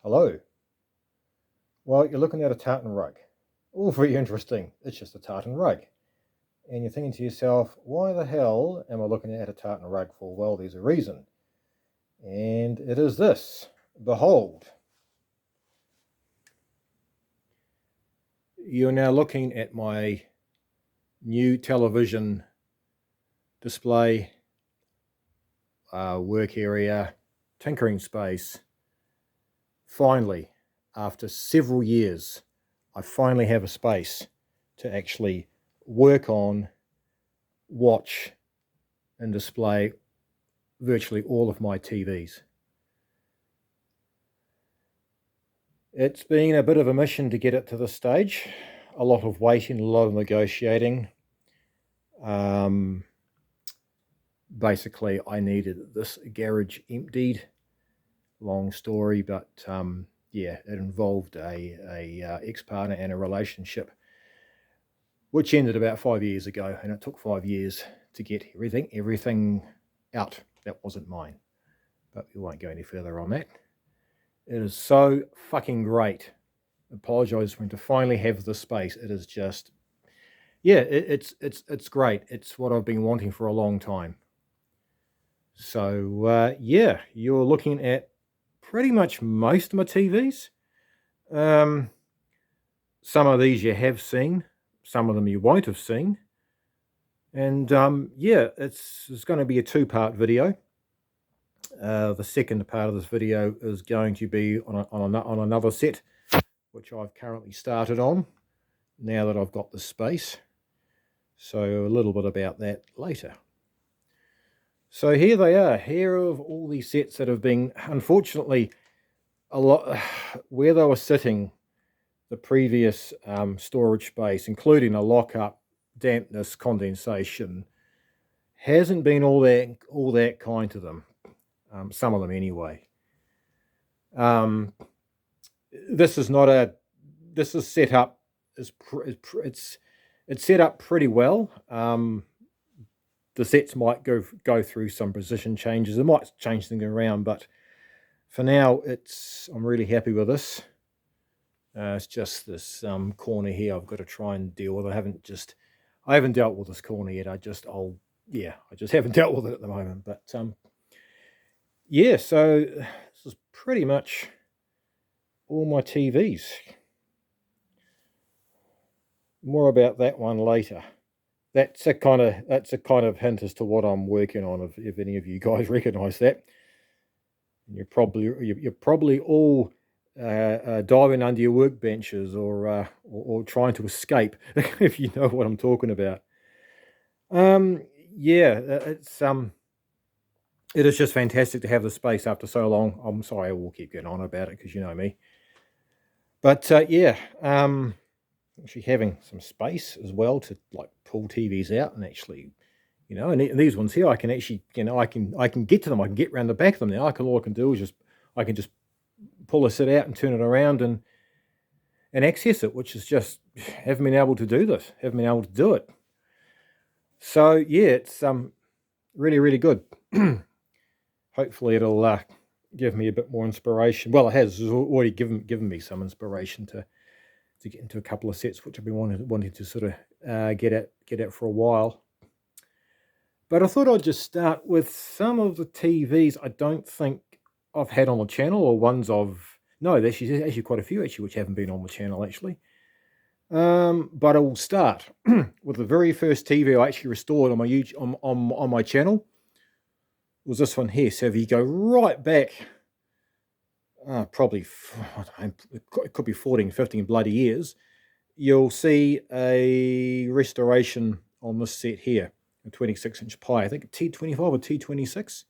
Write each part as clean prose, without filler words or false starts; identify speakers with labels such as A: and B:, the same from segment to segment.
A: Hello. Well, you're looking at a tartan rug. All very interesting. It's just a tartan rug. And you're thinking to yourself, why the hell am I looking at a tartan rug for? Well, there's a reason. And it is this. Behold. You're now looking at my new television display, work area, tinkering space. Finally, after several years, I finally have a space to actually work on, watch, and display virtually all of my TVs. It's been a bit of a mission to get it to this stage. A lot of waiting, a lot of negotiating. Basically, I needed this garage emptied. Long story, but yeah, it involved a ex-partner and a relationship, which ended about 5 years ago, and it took 5 years to get everything out that wasn't mine. But we won't go any further on that. It is so fucking great. Apologize when to finally have the space. It is just, yeah, it's great. It's what I've been wanting for a long time. So yeah, you're looking at pretty much most of my TVs. Some of these you have seen, some of them you won't have seen. And yeah, it's going to be a two-part video. The second part of this video is going to be on another set, which I've currently started on now that I've got the space. So a little bit about that later. So here they are. Here are all these sets that have been, unfortunately, a lot where they were sitting. The previous storage space, including a lockup, dampness, condensation, hasn't been all that kind to them. Some of them anyway. This is not a. This is set up. It's set up pretty well. The sets might go through some position changes. It might change things around, but for now, I'm really happy with this. It's just this corner here I've got to try and deal with. I haven't dealt with this corner yet. I just haven't dealt with it at the moment. But yeah, so this is pretty much all my TVs. More about that one later. That's a kind of hint as to what I'm working on. If any of you guys recognise that, you're probably all diving under your workbenches or trying to escape, if you know what I'm talking about. Yeah, it is just fantastic to have the space after so long. I'm sorry, I will keep going on about it because you know me. But yeah, actually having some space as well to like pull TVs out and actually, and these ones here, I can actually, I can get to them. I can get around the back of them now. All I can do is I can just pull the set out and turn it around and access it, which is just haven't been able to do this. Haven't been able to do it. So yeah, it's really, really good. Hopefully it'll give me a bit more inspiration. Well, it has already given me some inspiration to get into a couple of sets, which I've been wanting to sort of get at for a while. But I thought I'd just start with some of the TVs I don't think I've had on the channel, or ones there's actually quite a few actually which haven't been on the channel actually. But I will start with the very first TV I actually restored on my on my channel. Was this one here. So if you go right back, probably, it could be 14, 15 bloody years, you'll see a restoration on this set here, a 26-inch Pi, I think T25 or T26.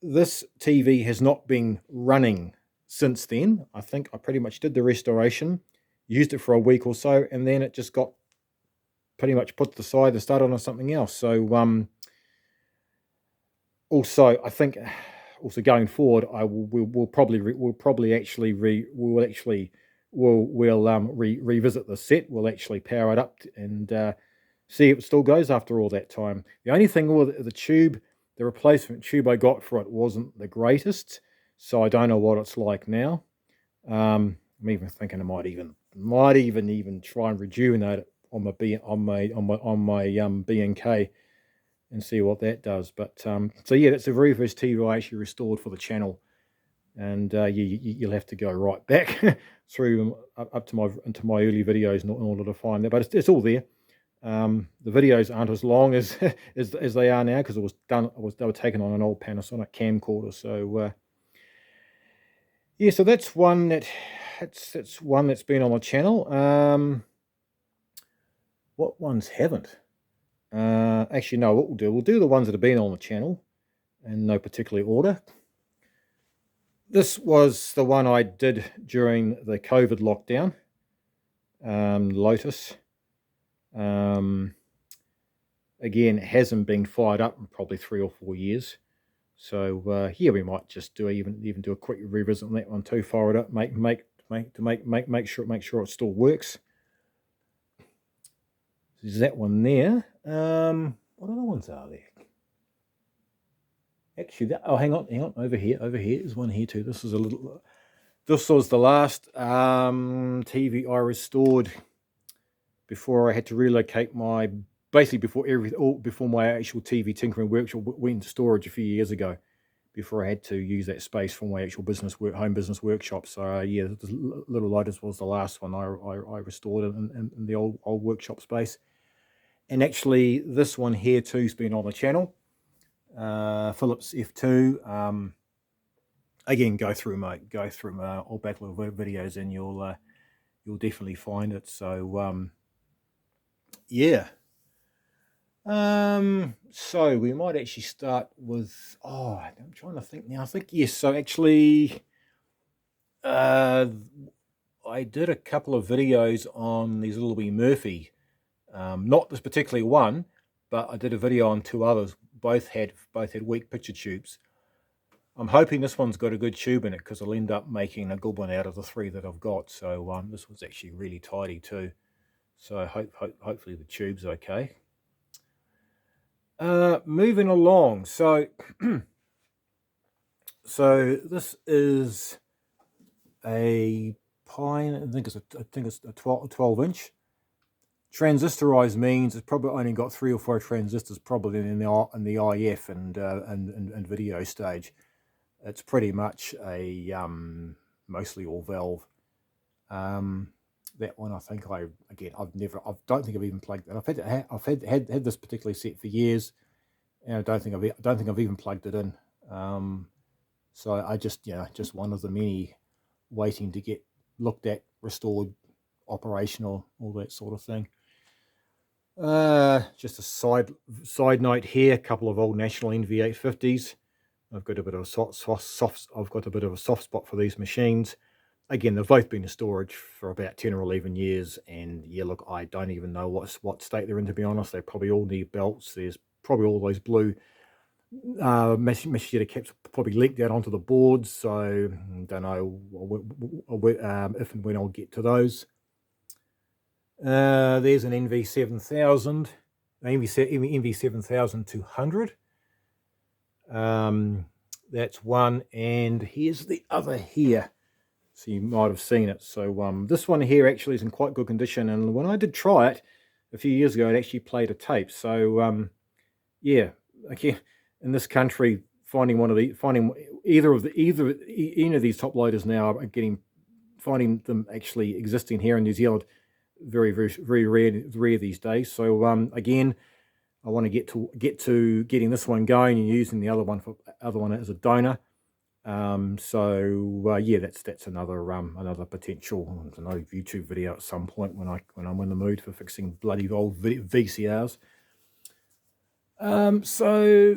A: This TV has not been running since then. I think I pretty much did the restoration, used it for a week or so, and then it just got pretty much put to the side to start on something else. So also, I think, also going forward, we'll probably revisit the set. We'll actually power it up and see if it still goes after all that time. The only thing with the tube, the replacement tube I got for it wasn't the greatest, so I don't know what it's like now. I'm even thinking I might even try and rejuvenate it on my B&K and see what that does. But so yeah, that's the very first TV I actually restored for the channel, and you'll have to go right back through up to into my early videos in order to find that. But it's all there. The videos aren't as long as as they are now, because they were taken on an old Panasonic camcorder. So yeah, so that's one that's one that's been on the channel. What ones haven't? Actually, no. What we'll do the ones that have been on the channel in no particular order. This was the one I did during the COVID lockdown. Lotus. Again, it hasn't been fired up in probably 3 or 4 years. So yeah, we might just even do a quick revisit on that one too. Fire it up, make sure it still works. There's that one there. What other ones are there? Actually, hang on, over here is one here too. This was the last TV I restored before I had to relocate before my actual TV tinkering workshop went into storage a few years ago, before I had to use that space for my actual home business workshop. So yeah, Little Lotus was the last one I restored in the old workshop space. And actually, this one here too has been on the channel. Philips F2. Again, go through my old backlog videos, and you'll definitely find it. So yeah. So we might actually start with, I'm trying to think now. I think yes. So actually, I did a couple of videos on these little wee Murphy. Not this particular one, but I did a video on 2 others. Both had weak picture tubes. I'm hoping this one's got a good tube in it, because I'll end up making a good one out of the 3 that I've got. So this one's actually really tidy too. So hopefully the tube's okay. Moving along. So so this is a Pine. I think it's a 12 inch. Transistorized means it's probably only got 3 or 4 transistors, probably in the IF and video stage. It's pretty much a mostly all valve. That one, I think I don't think I've even plugged it. I've had this particular set for years, and I don't think I've even plugged it in. So I just one of the many waiting to get looked at, restored, operational, all that sort of thing. Just a side note here, a couple of old National NV850s. I've got a bit of a soft spot for these machines. Again, they've both been in storage for about 10 or 11 years, and yeah, look, I don't even know what state they're in, to be honest. They probably all need belts. There's probably all those blue mesh heater caps probably leaked out onto the boards, so don't know if and when I'll get to those. There's an NV7000, NV7200. That's one, and here's the other here. So you might have seen it. So this one here actually is in quite good condition, and when I did try it a few years ago, it actually played a tape. So yeah, okay, in this country, finding any of these top loaders now, finding them actually existing here in New Zealand, very rare these days. So again, I want to get to getting this one going and using the other one as a donor. So yeah, that's another potential, I don't know, YouTube video at some point when I'm in the mood for fixing bloody old VCRs. So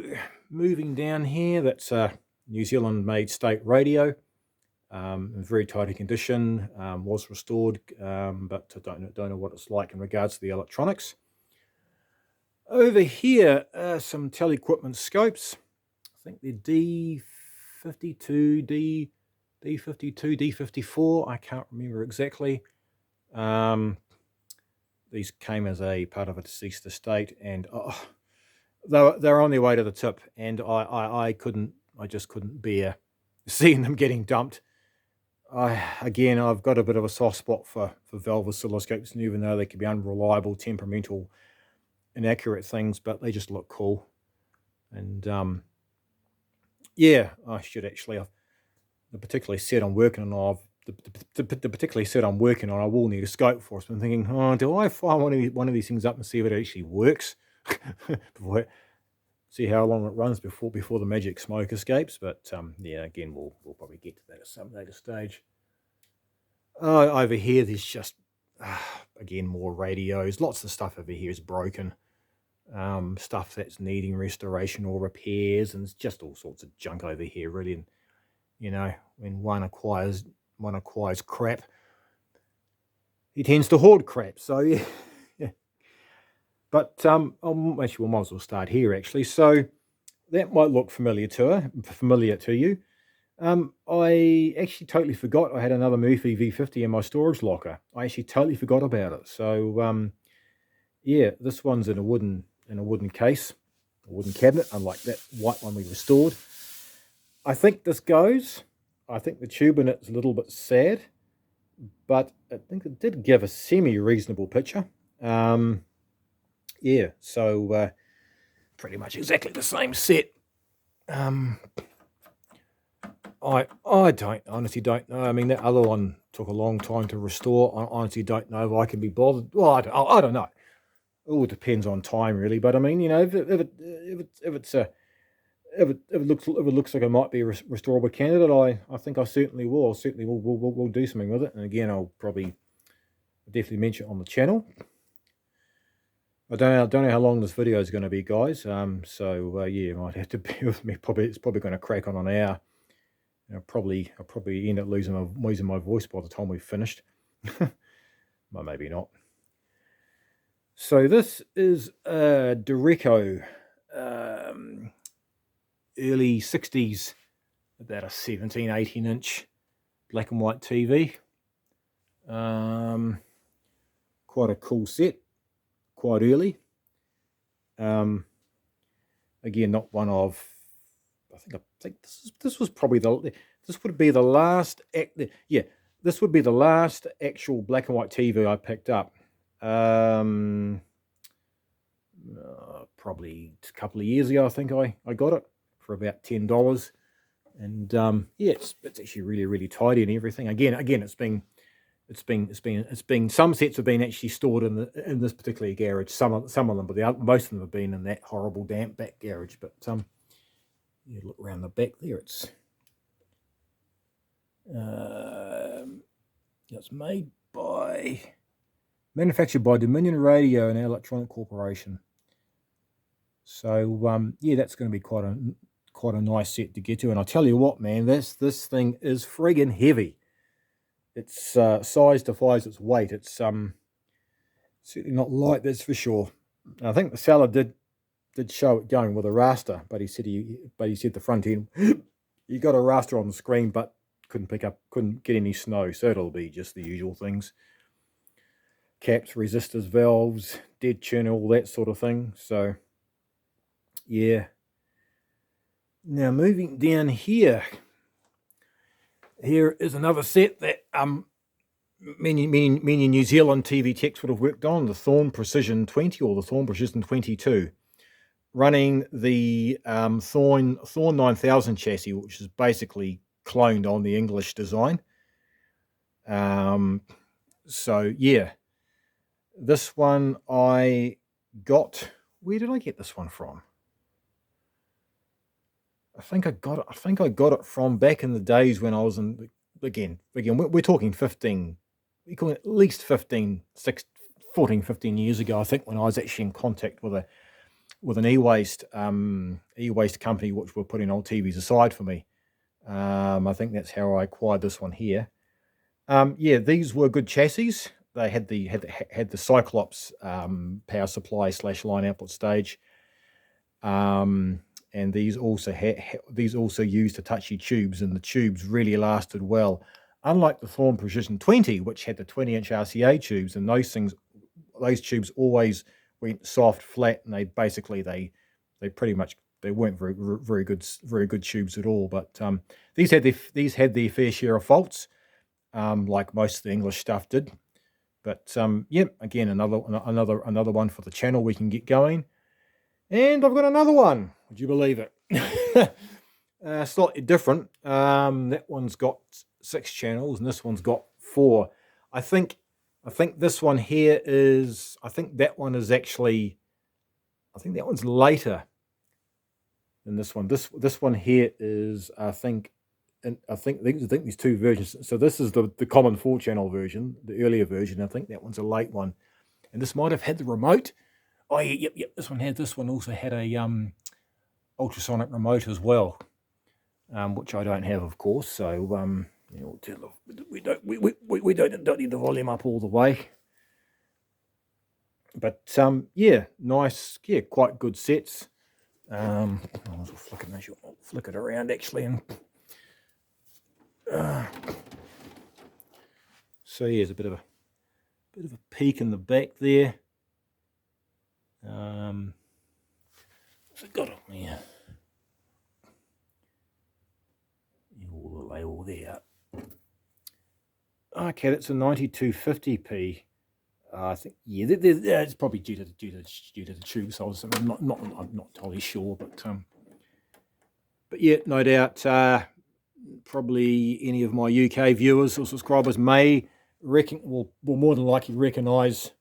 A: moving down here, that's a New Zealand made state radio, in very tidy condition, was restored, but I don't know what it's like in regards to the electronics. Over here, some tele-equipment scopes. I think they're D52, D52, D54. I can't remember exactly. These came as a part of a deceased estate, and they're on their way to the tip, and I just couldn't bear seeing them getting dumped. Again, I've got a bit of a soft spot for valve oscilloscopes, and even though they can be unreliable, temperamental, inaccurate things, but they just look cool. And yeah, I should actually. The particular set I'm working on, the particular set I'm working on, I will need a scope for. So I'm thinking, oh, do I fire one of these things up and see if it actually works? See how long it runs before the magic smoke escapes. But yeah, again, we'll probably get to that at some later stage. Over here, there's just again more radios. Lots of stuff over here is broken. Stuff that's needing restoration or repairs, and it's just all sorts of junk over here, really. And you know, when one acquires crap, he tends to hoard crap. So yeah. But actually, we might as well start here. Actually, so that might look familiar to you. I actually totally forgot I had another Murphy V50 in my storage locker. I actually totally forgot about it. So yeah, this one's in a wooden case, a wooden cabinet, unlike that white one we restored. I think this goes. I think the tube in it's a little bit sad, but I think it did give a semi-reasonable picture. Yeah, so pretty much exactly the same set. I honestly don't know. I mean, that other one took a long time to restore. I honestly don't know if I can be bothered. Well, I don't know. It all depends on time, really. But I mean, you know, if it looks like it might be a restorable candidate, I think I certainly will. We'll do something with it. And again, I'll definitely mention it on the channel. I don't know how long this video is going to be, guys. So yeah, you might have to bear with me. It's probably going to crack on an hour. I'll probably end up losing my voice by the time we've finished. Well, maybe not. So this is a Dureco, early 60s, about a 17, 18 inch black and white TV. Quite a cool set, quite early. Again, not one of, I think this was probably this would be the last actual black and white TV I picked up. Probably a couple of years ago, I think I got it for about $10, and yeah, it's actually really tidy and everything. Again, it's been some sets have been actually stored in this particular garage. Some of them, but most of them have been in that horrible damp back garage. But you look around the back there. It's manufactured by Dominion Radio and Electronic Corporation. So yeah, that's going to be quite a nice set to get to. And I tell you what, man, this thing is friggin' heavy. Its size defies its weight. It's certainly not light, that's for sure. I think the seller did show it going with a raster, but he said the front end you got a raster on the screen, but couldn't get any snow, so it'll be just the usual things: caps, resistors, valves, dead churn, all that sort of thing. So yeah. Now moving down here. Here is another set that many New Zealand TV techs would have worked on, the Thorne Precision 20 or the Thorne Precision 22, running the Thorne 9000 chassis, which is basically cloned on the English design. So yeah, this one I got. Where did I get this one from? I think I got it from back in the days when I was in, again, we're talking 15, we call it at least 14, 15 years ago, I think, when I was actually in contact with an e-waste company which were putting old TVs aside for me. I think that's how I acquired this one here. Yeah, these were good chassis. They had the Cyclops power supply / line output stage. And these also used Hitachi tubes, and the tubes really lasted well. Unlike the Thorne Precision 20, which had the 20-inch RCA tubes, and those tubes always went soft, flat, and they pretty much they weren't very good tubes at all. But these had their fair share of faults, like most of the English stuff did. But yeah, again, another one for the channel we can get going. And I've got another one. Would you believe it? Slightly different. That one's got 6 channels, and this one's got 4. I think this one here is. I think that one is actually. I think that one's later than this one. This one here is. I think these 2 versions. So this is the common 4-channel version, the earlier version. I think that one's a late one, and this might have had the remote. Oh yeah, yep. This one had. This one also had a ultrasonic remote as well, which I don't have, of course. So you know, we don't need the volume up all the way. But yeah, nice, yeah, quite good sets. I'll flick it around actually, and so yeah, there's a bit of a peek in the back there. What's it got on there? All the label there. Okay, that's a 9250p. I think yeah, it's probably due to the tube size. I'm not totally sure, but yeah, no doubt. Probably any of my UK viewers or subscribers may will more than likely recognise.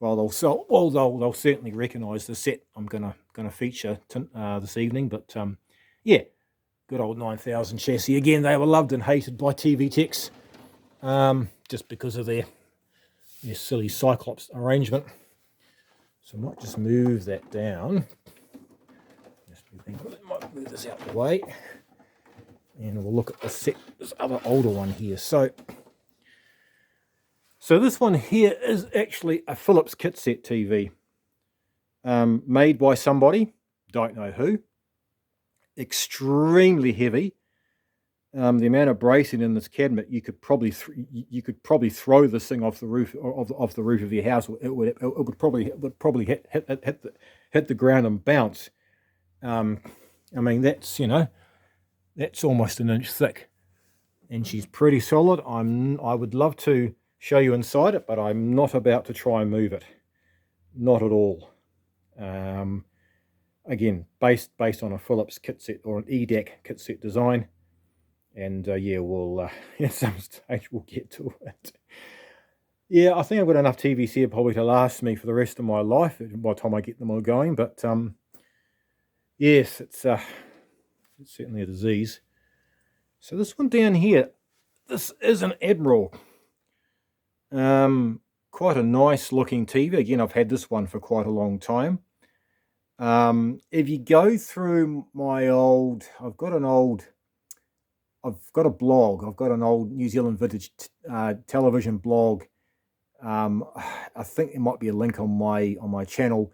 A: Well, they'll certainly recognise the set I'm gonna feature this evening. But yeah, good old 9000 chassis again. They were loved and hated by TV techs, just because of their silly Cyclops arrangement. So I might just move that down. Might move this out of the way, and we'll look at this other older one here. So this one here is actually a Philips kit set TV, made by somebody, don't know who. Extremely heavy. The amount of bracing in this cabinet, you could probably throw this thing off the roof of your house. It would probably hit the ground and bounce. I mean, that's almost an inch thick, and she's pretty solid. I would love to show you inside it, but I'm not about to try and move it. Not at all. Again, based on a Philips kit set or an EDAC kit set design. And yeah, we'll at some stage we'll get to it. Yeah, I think I've got enough TVs here probably to last me for the rest of my life by the time I get them all going. But yes, it's certainly a disease. So this one down here, this is an Admiral. Quite a nice looking TV. Again, I've had this one for quite a long time. If you go through my I've got a blog. I've got an old New Zealand vintage television blog. I think there might be a link on my channel.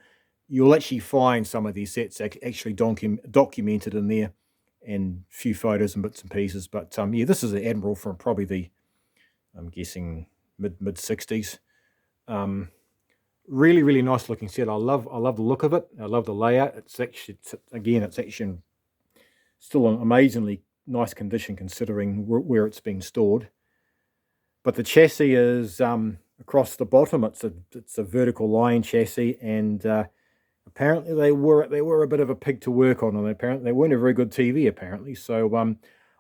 A: You'll actually find some of these sets actually documented in there, and a few photos and bits and pieces. But yeah, this is an Admiral from probably the, I'm guessing, mid 60s. Really, really nice looking set. I love the look of it. I love the layout. It's actually still an amazingly nice condition considering where it's been stored. But the chassis is across the bottom. It's a vertical line chassis, and apparently they were a bit of a pig to work on, and apparently they weren't a very good TV apparently. So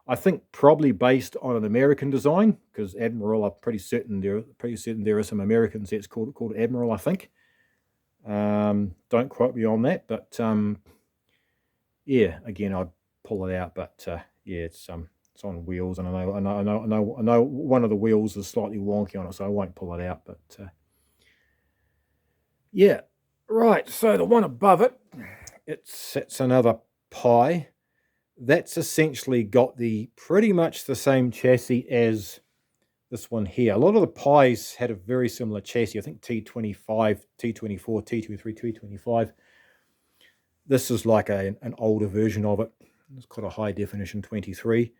A: I think probably based on an American design, because Admiral, I'm pretty certain there are some American sets called Admiral, I think. Don't quote me on that, but yeah, again, I'd pull it out. But yeah, it's on wheels, and I know one of the wheels is slightly wonky on it, so I won't pull it out. But yeah, right. So the one above it, it's another Pi. That's essentially got pretty much the same chassis as this one here. A lot of the Pis had a very similar chassis. I think T25, T24, T23, T25. This is like an older version of it. It's got a high definition 23.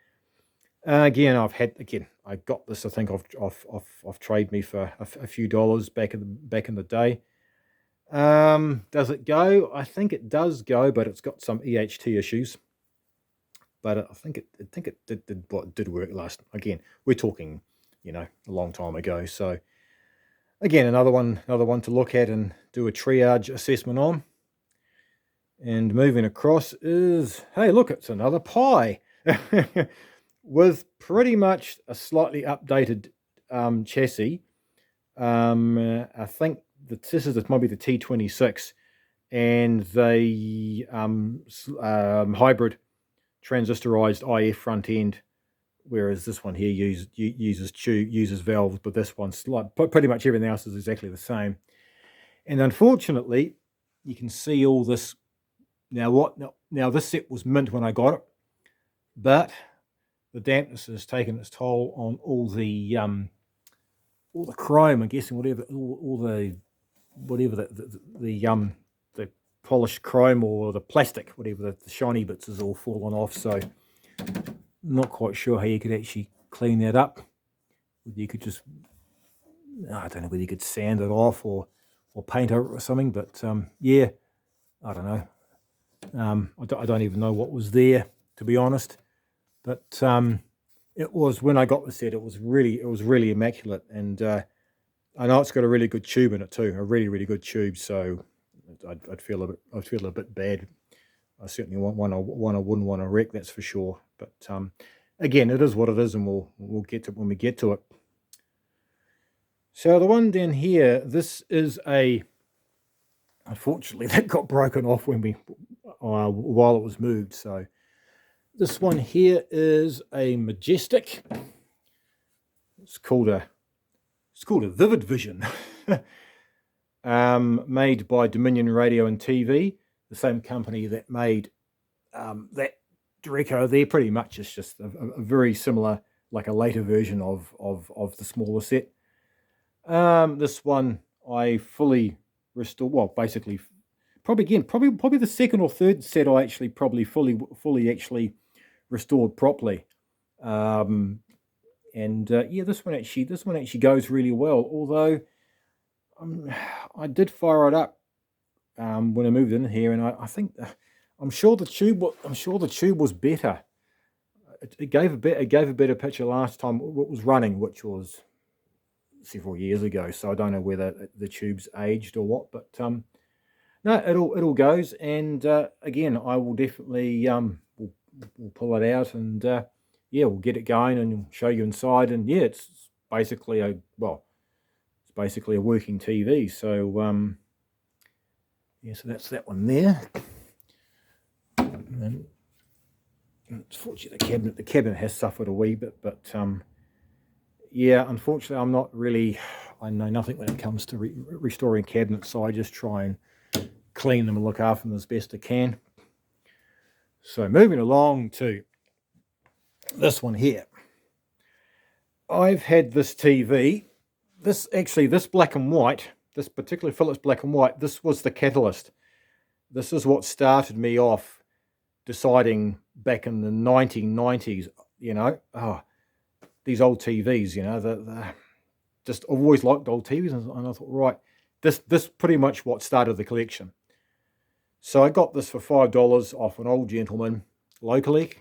A: Again, I got this, I think, off Trade Me for a few dollars back in the day. Does it go? I think it does go, but it's got some EHT issues. But I think it did work last. Again, we're talking, a long time ago. So again, another one to look at and do a triage assessment on. And moving across is, hey, look, it's another Pi with pretty much a slightly updated chassis. I think that this is maybe the T26 and the hybrid transistorized IF front end, whereas this one here uses valves, but this one's pretty much everything else is exactly the same. And unfortunately, you can see all this. Now this set was mint when I got it, but the dampness has taken its toll on all the chrome. I'm guessing whatever the polished chrome or the plastic, whatever the shiny bits is all fallen off. So not quite sure how you could actually clean that up. You could just, I don't know whether you could sand it off or paint it or something, but yeah, I don't know. I don't even know what was there, to be honest. But it was, when I got the set, it was really immaculate, and I know it's got a really good tube in it too, a really good tube. So I'd feel a bit bad. I certainly want one I wouldn't want to wreck, that's for sure. But again, it is what it is, and we'll get to it when we get to it. So the one down here, this is unfortunately that got broken off when while it was moved. So this one here is a Majestic. It's called a Vivid Vision. Made by Dominion Radio and TV, the same company that made that Dreco. They're pretty much just a very similar, like a later version of the smaller set. This one I fully restored. Well, basically, probably the second or third set I actually probably fully actually restored properly. Yeah, this one actually goes really well. Although I did fire it up when I moved in here, and I think I'm sure the tube was better. It gave a better picture last time it was running, which was several years ago. So I don't know whether the tube's aged or what, but no, it all goes. And again, I will definitely we'll pull it out, and yeah, we'll get it going and show you inside. And yeah, it's basically a working TV. So yeah, so that's that one there. And unfortunately, the cabinet has suffered a wee bit, but yeah, unfortunately, I know nothing when it comes to restoring cabinets, so I just try and clean them and look after them as best I can. So moving along to this one here. I've had this TV, this black and white, this particular Philips black and white, this was the catalyst. This is what started me off deciding back in the 1990s, these old TVs, just I've always liked old TVs, and I thought, right, this pretty much what started the collection. So I got this for $5 off an old gentleman locally.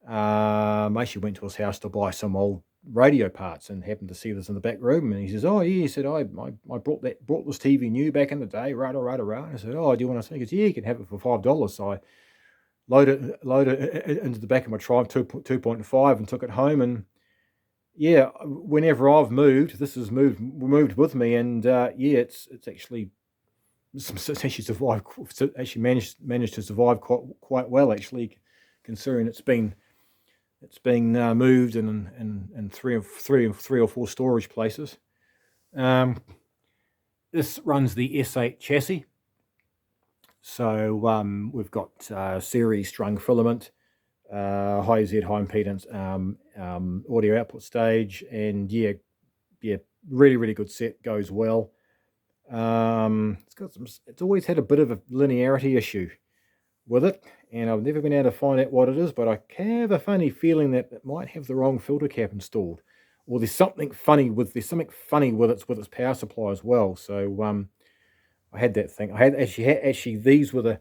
A: I actually went to his house to buy some old radio parts and happened to see this in the back room. And he says, "Oh yeah," he said, I brought this TV new back in the day, rah. I said, "Oh, do you want to see?" He goes, "Yeah, you can have it for $5." So I loaded it into the back of my Triumph 2.5 and took it home. And yeah, whenever I've moved, this has moved with me. And yeah, it's actually survived. Actually managed to survive quite well, actually, considering it's been moved in three or four storage places. This runs the S8 chassis. So we've got series strung filament, high Z, high impedance, audio output stage, and yeah, really good set, goes well. It's always had a bit of a linearity issue with it, and I've never been able to find out what it is, but I have a funny feeling that it might have the wrong filter cap installed, or there's something funny with its power supply as well. So I had that thing. I had actually these were the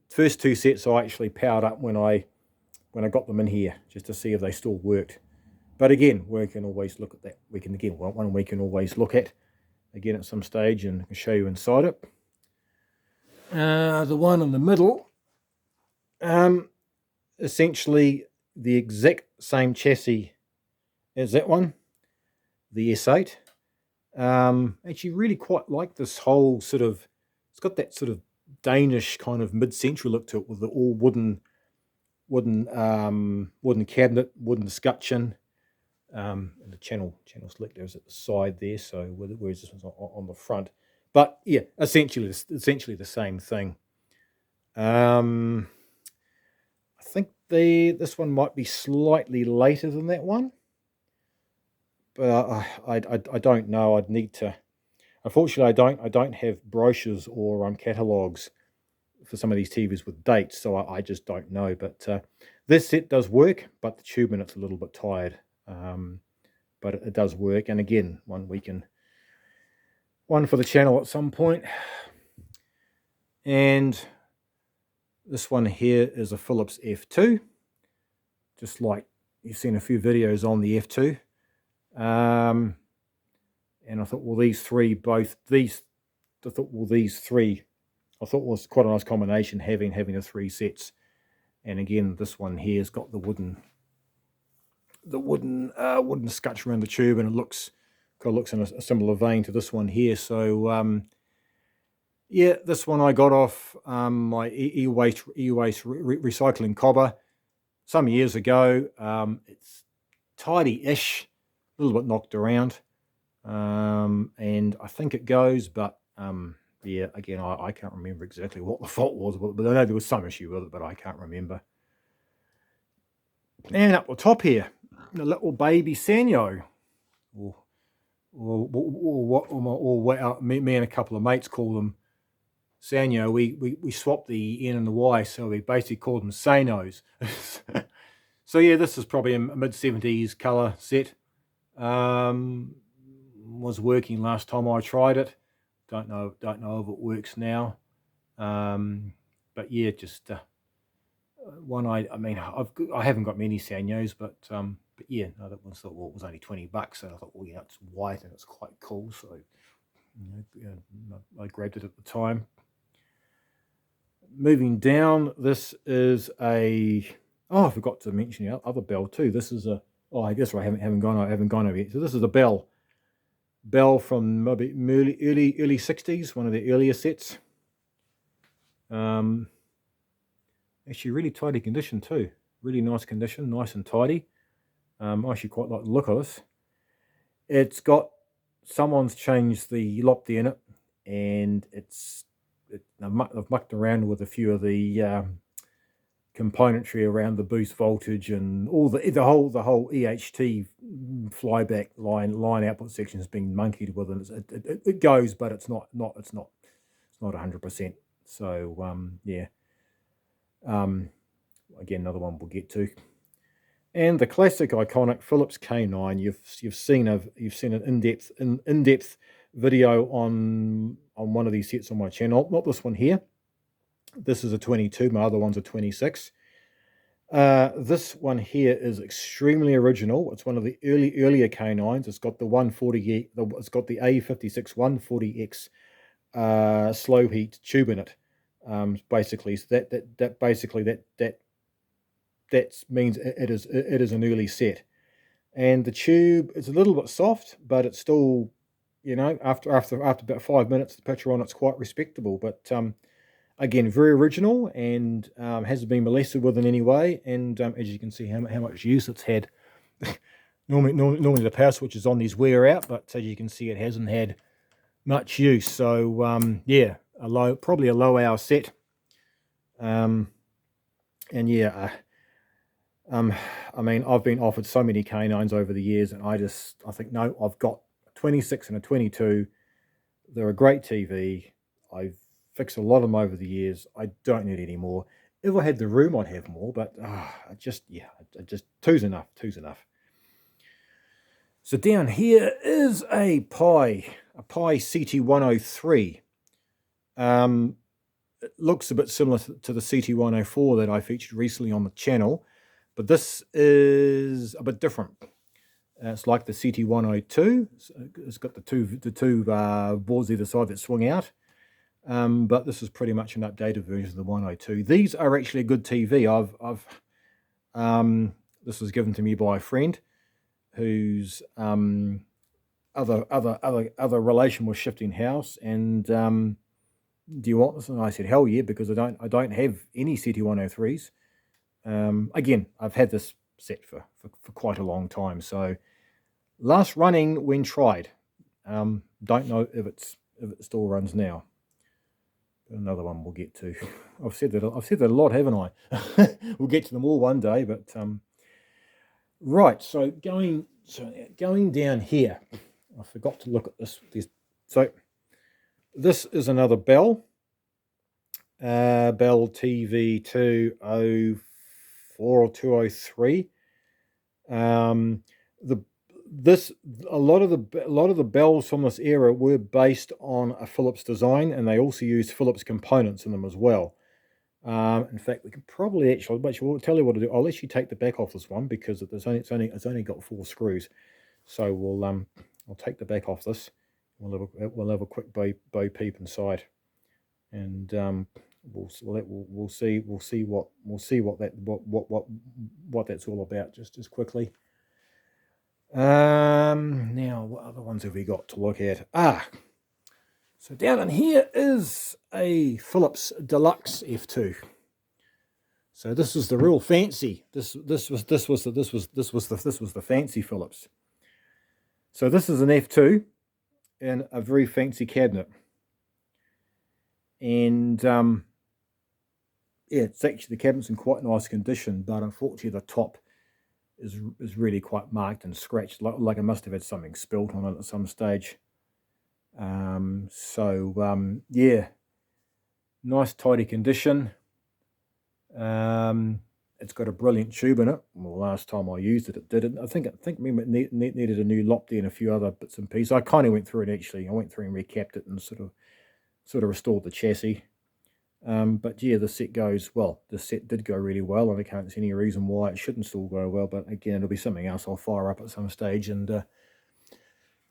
A: first two sets I actually powered up when I got them in here, just to see if they still worked. But again, we can always look at that. We can again one we can always look at again at some stage and show you inside it. The one in the middle, essentially the exact same chassis as that one, the S8. Actually really quite like this whole sort of, it's got that sort of Danish kind of mid-century look to it, with the all wooden cabinet, wooden scutcheon, and the channel selector is at the side there, so whereas this one's on the front. But yeah, essentially the same thing. I think this one might be slightly later than that one, but I don't know. I'd need to. Unfortunately, I don't have brochures or catalogs for some of these TVs with dates, so I just don't know. But this set does work, but the tube in it's a little bit tired. But it does work, and again, one for the channel at some point. And this one here is a Philips F2, just like you've seen a few videos on the F2. And I thought, well, these three was quite a nice combination, having the three sets. And again, this one here has got the wooden scutch around the tube, and it looks in a similar vein to this one here. So yeah, this one I got off my e-waste recycling cobber some years ago. It's tidy-ish, a little bit knocked around, and I think it goes, but yeah, again, I can't remember exactly what the fault was, but I know there was some issue with it, but I can't remember. And up the top here, a little baby Sanyo, or what me and a couple of mates call them, Sanyo. We swapped the N and the Y, so we basically called them Sanos. So yeah, this is probably a mid-70s color set. Was working last time I tried it. Don't know if it works now. But yeah, just one. I haven't got many Sanyos, but yeah, no, that one was only $20, and I thought, well, yeah, it's white and it's quite cool, so I grabbed it at the time. Moving down, this is a. Oh, I forgot to mention the other bell too. This is a. Oh, I guess I haven't gone over yet. So this is a bell from maybe early 60s, one of the earlier sets. Actually, really tidy condition too. Really nice condition, nice and tidy. I actually quite like the look of this. It's got, someone's changed the lopty in it, and they've mucked around with a few of the componentry around the boost voltage and all the whole EHT flyback line output section has been monkeyed with, and it goes, but it's not 100%. So yeah. Again, another one we'll get to. And the classic iconic Philips K9. You've seen an in-depth video on one of these sets on my channel. Not this one here. This is a 22. My other one's a 26. This one here is extremely original. It's one of the earlier K9s. It's got the 140. It's got the A56 140X slow heat tube in it. Basically, so that means it is an early set, and the tube is a little bit soft, but it's still, after about 5 minutes, the picture on it's quite respectable. But again, very original, and hasn't been molested with in any way. And as you can see, how much use it's had. normally the power switches on these wear out, but as you can see, it hasn't had much use. So yeah, probably a low hour set. And yeah, I mean, I've been offered so many K9s over the years, and I think, no, I've got a 26 and a 22. They're a great TV. I've fixed a lot of them over the years. I don't need any more. If I had the room, I'd have more, but two's enough. So down here is a Pi CT103. It looks a bit similar to the CT104 that I featured recently on the channel, but this is a bit different. It's like the CT102. It's got the two boards either side that swing out. But this is pretty much an updated version of the 102. These are actually a good TV. This was given to me by a friend whose other relation was shifting house, and do you want this? And I said, hell yeah, because I don't have any CT103s. Again, I've had this set for quite a long time. So last running when tried. Don't know if it still runs now. Another one we'll get to. I've said that a lot, haven't I? We'll get to them all one day, but right. So going down here, I forgot to look at this. So this is another Bell TV204 or 203. A lot of the bells from this era were based on a Philips design, and they also used Philips components in them as well. In fact, we can probably actually, we'll tell you what to do. I'll actually take the back off this one because it's only got 4 screws. So I'll take the back off this. We'll have a quick bow peep inside, and we'll see what that's all about just quickly. Now, what other ones have we got to look at? So down in here is a Philips Deluxe F2. So this is the real fancy. This was the fancy Philips. So this is an F2 in a very fancy cabinet, and yeah, it's actually, the cabinet's in quite nice condition, but unfortunately the top is really quite marked and scratched, like I must have had something spilt on it at some stage. Yeah, nice tidy condition. It's got a brilliant tube in it. Well, last time I used it, it didn't. I think it needed a new lopty and a few other bits and pieces. I kind of went through it actually. I went through and recapped it and sort of restored the chassis. But yeah, the set did go really well, and I can't see any reason why it shouldn't still go well. But again, it'll be something else I'll fire up at some stage and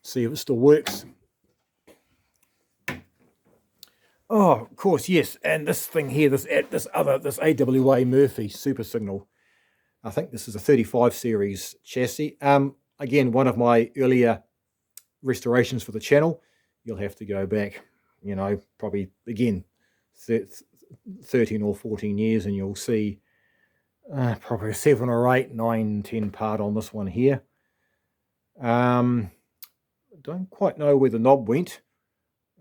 A: see if it still works. Oh, of course, yes. And this thing here, this AWA Murphy Super Signal. I think this is a 35 series chassis. Again, one of my earlier restorations for the channel. You'll have to go back, probably again 13 or 14 years, and you'll see probably a 7 or 8, 9, 10 part on this one here. Don't quite know where the knob went.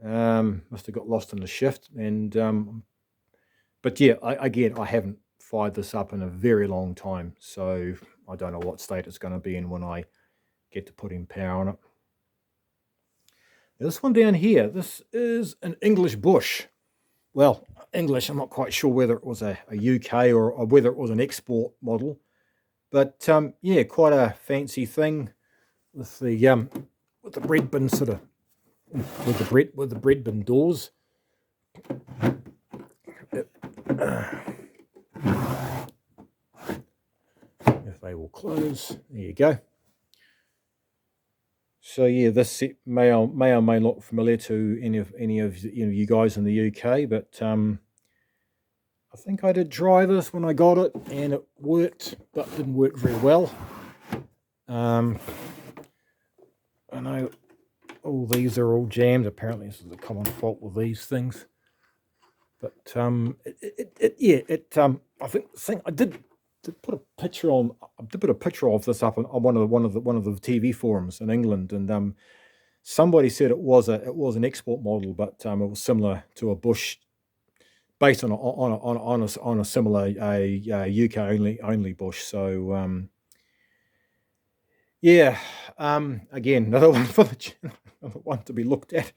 A: Must have got lost in the shift, and but yeah, I haven't fired this up in a very long time, so I don't know what state it's going to be in when I get to putting power on it. Now, this one down here, this is an English Bush. Well, English, I'm not quite sure whether it was a UK or whether it was an export model, but yeah, quite a fancy thing with the bread bin sort of, with the bread bin doors. If they will close, there you go. So yeah, this set may or may not look familiar to any of you guys in the UK, but I think I did try this when I got it, and it worked, but didn't work very well. I know all these are all jammed. Apparently, this is a common fault with these things. But I think I did put a picture on. I did put a picture of this up on one of the TV forums in England, and somebody said it was an export model, but it was similar to a Bush, based on a similar UK only Bush. So yeah, again, another one for the channel, another one to be looked at.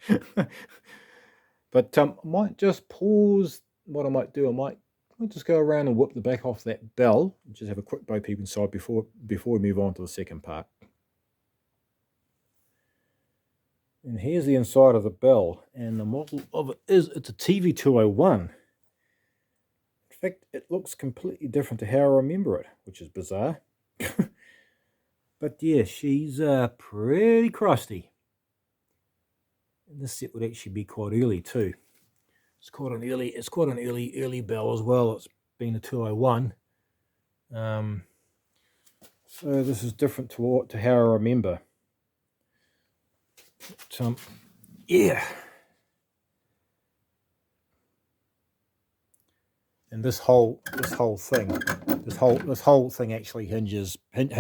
A: But I might just pause. What I might do, I might just go around and whip the back off that bell, just have a quick bow peep inside before we move on to the second part. And here's the inside of the bell, and the model of it is, it's a TV201. In fact, it looks completely different to how I remember it, which is bizarre. But yeah, she's pretty crusty. And this set would actually be quite early too. It's quite an early bell as well. It's been a 201. So this is different to how I remember. But, yeah. And this whole thing actually hinges out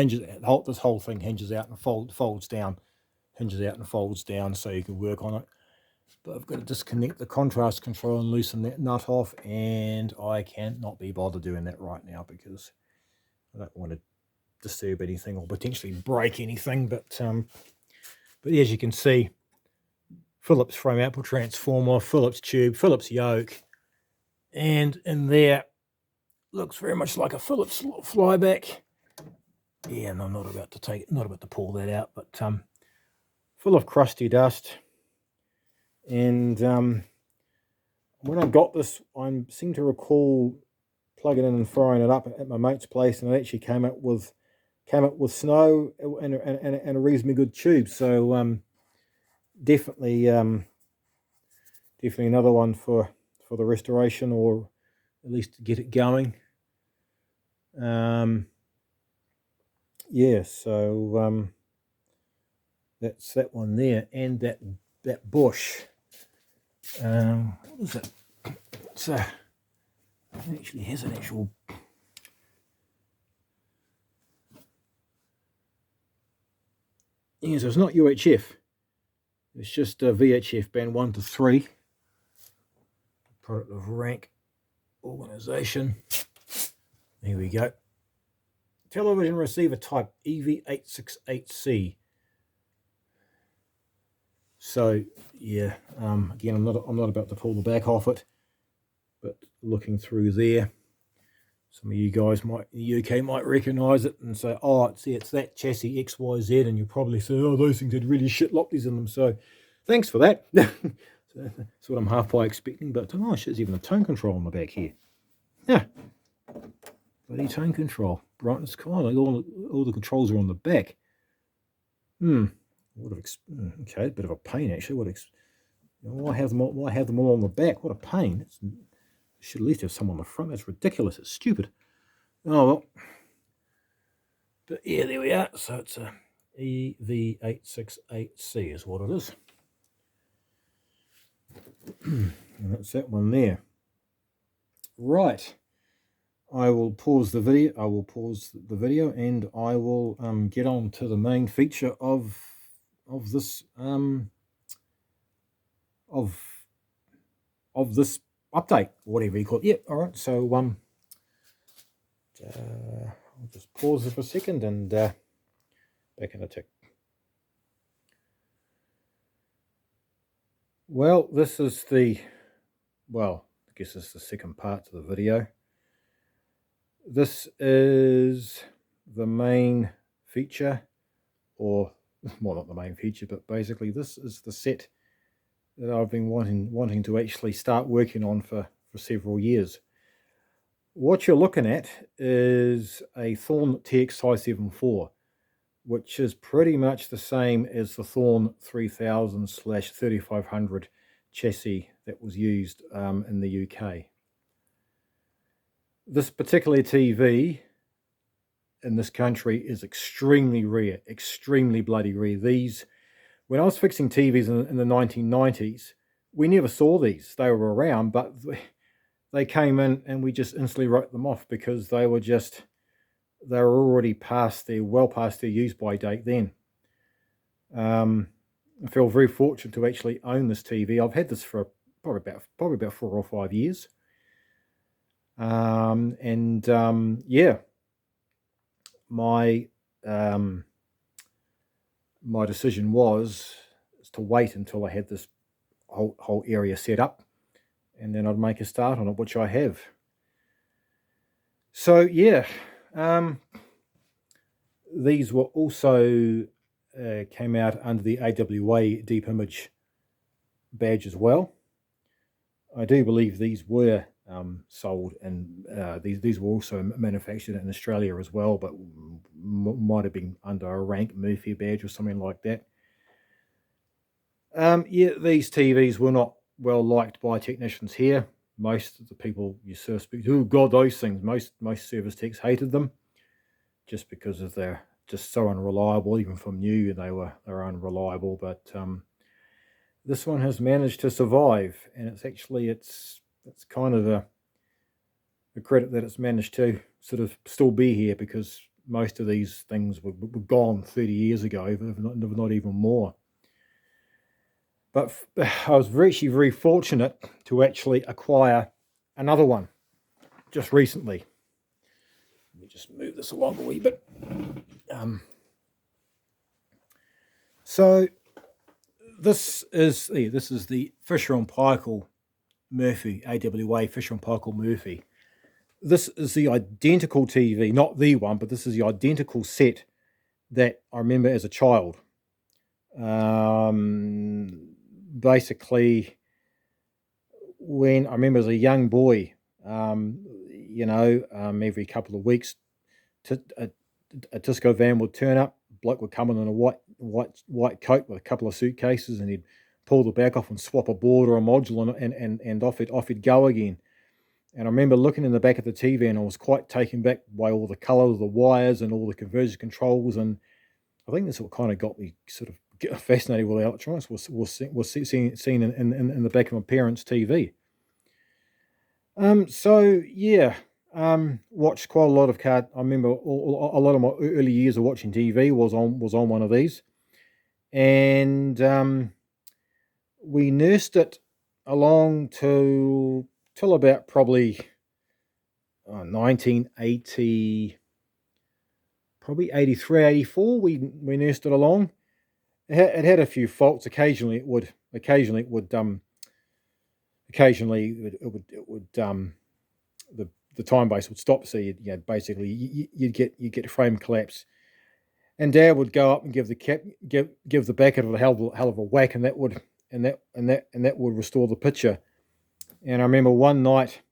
A: and folds down, so you can work on it. But I've got to disconnect the contrast control and loosen that nut off, and I cannot be bothered doing that right now because I don't want to disturb anything or potentially break anything. But as you can see, Phillips frame output transformer, Phillips tube, Phillips yoke, and in there looks very much like a Phillips flyback. Yeah, and I'm not about to pull that out, but full of crusty dust. And when I got this, I seem to recall plugging in and firing it up at my mate's place, and it actually came up with snow and a reasonably good tube. So definitely another one for the restoration, or at least to get it going. Yeah, so that's that one there, and that bush. What is it? It actually has an actual. Yeah, so it's not UHF. It's just VHF band 1 to 3. Product of rank organization. Here we go. Television receiver type EV868C. So yeah, again, I'm not about to pull the back off it, but looking through there, some of you guys in the UK might recognise it and say, oh, it's that chassis XYZ, and you'll probably say, oh, those things had really shit loppies in them. So thanks for that. So that's what I'm halfway expecting. But oh shit, there's even a tone control on the back here. Yeah, bloody tone control, brightness, color, all the controls are on the back. Okay, a bit of a pain actually. Why have them all on the back? What a pain! Should at least have some on the front. That's ridiculous. It's stupid. Oh well. But yeah, there we are. So it's a EV868C is what it is. And that's that one there. Right. I will pause the video. And I will get on to the main feature of this of this update, whatever you call it. Yeah, all right. So I'll just pause it for a second and back in a tick. Well, this is I guess this is the second part of the video. This is the main feature, or well, not the main feature, but basically this is the set that I've been wanting to actually start working on for several years. What you're looking at is a Thorne TX574, which is pretty much the same as the Thorne 3000/3500 chassis that was used in the UK. This particular TV in this country is extremely rare, extremely bloody rare. These, when I was fixing TVs in the 1990s, we never saw these. They were around, but they came in and we just instantly wrote them off because they were already well past their use by date then. I feel very fortunate to actually own this TV. I've had this for probably about 4 or 5 years. Yeah, my decision was to wait until I had this whole area set up, and then I'd make a start on it, which I have. So yeah, these were also came out under the AWA Deep Image badge as well. I do believe these were sold, and these were also manufactured in Australia as well, but might have been under a Rank Murphy badge or something like that. Yeah, these TVs were not well liked by technicians here. Most of the people you sort of speak to, oh God, those things, most service techs hated them just because of they're just so unreliable. Even from new, they're unreliable. But this one has managed to survive, and it's kind of a credit that it's managed to sort of still be here, because most of these things were gone 30 years ago, if not even more. But I was actually very fortunate to actually acquire another one just recently. Let me just move this along a wee bit. So this is the Fisher and Paykel Murphy, AWA Fisher and Paykel Murphy. This is the identical TV, not the one, but this is the identical set that I remember as a child. Basically, when I remember as a young boy, every couple of weeks, a disco van would turn up. Bloke would come in a white coat with a couple of suitcases, and he'd pull the back off and swap a board or a module, and off he'd go again. And I remember looking in the back of the TV, and I was quite taken back by all the colours of the wires and all the conversion controls. And I think that's what kind of got me sort of fascinated with electronics, was seen in the back of my parents' TV. So yeah, watched quite a lot of I remember a lot of my early years of watching TV was on one of these, and we nursed it along till about probably 1980, probably 83, 84. We nursed it along. It had a few faults. Occasionally it would the time base would stop, so basically you'd get frame collapse, and Dad would go up and give the back of a hell of a whack, and that would restore the picture. And I remember one night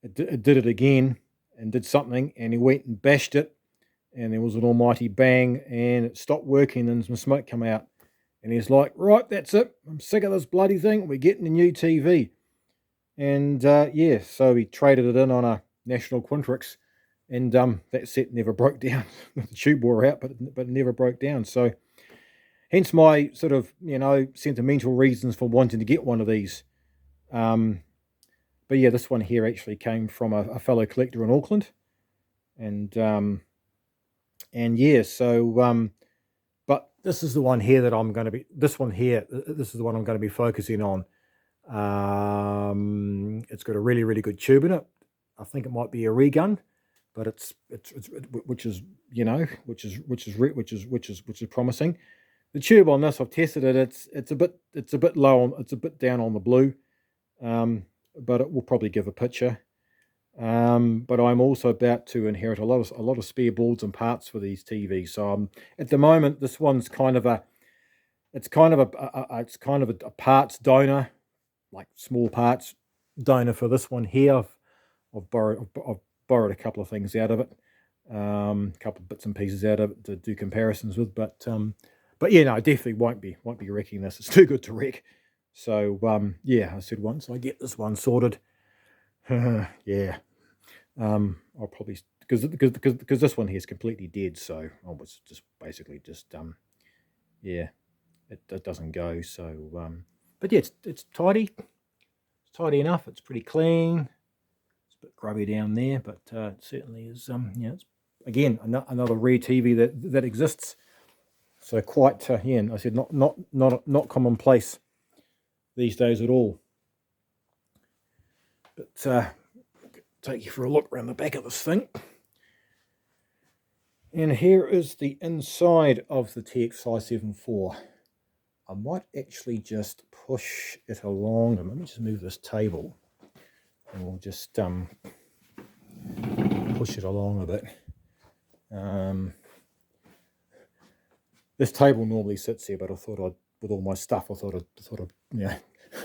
A: it did it again and did something, and he went and bashed it, and there was an almighty bang, and it stopped working, and some smoke came out. And he's like, right, that's it. I'm sick of this bloody thing. We're getting a new TV. And so he traded it in on a National Quintrix, and that set never broke down. The tube wore out, but it never broke down. So hence my sort of, sentimental reasons for wanting to get one of these. But yeah, this one here actually came from a fellow collector in Auckland. And yeah, so but this is the one here that I'm going to be, this is the one I'm going to be focusing on. It's got a really, really good tube in it. I think it might be a regun, but it's which is promising. The tube on this, I've tested it. It's a bit low it's a bit down on the blue, but it will probably give a picture. But I'm also about to inherit a lot of spare boards and parts for these TVs. So at the moment, this one's kind of a parts donor, like small parts donor for this one here. I've borrowed a couple of things out of it, a couple of bits and pieces out of it to do comparisons with. But yeah, no, I definitely won't be wrecking this. It's too good to wreck. So yeah, I said once I get this one sorted, yeah, I'll probably, because this one here is completely dead. So I was just basically yeah, it doesn't go. So but yeah, it's tidy. It's tidy enough. It's pretty clean. It's a bit grubby down there, but it certainly is. It's again another rare TV that exists. So quite yeah, I said not commonplace these days at all. But take you for a look around the back of this thing. And here is the inside of the TX574. I might actually just push it along. Let me just move this table, and we'll just push it along a bit. This table normally sits here, but I thought with all my stuff, I thought I'd you know,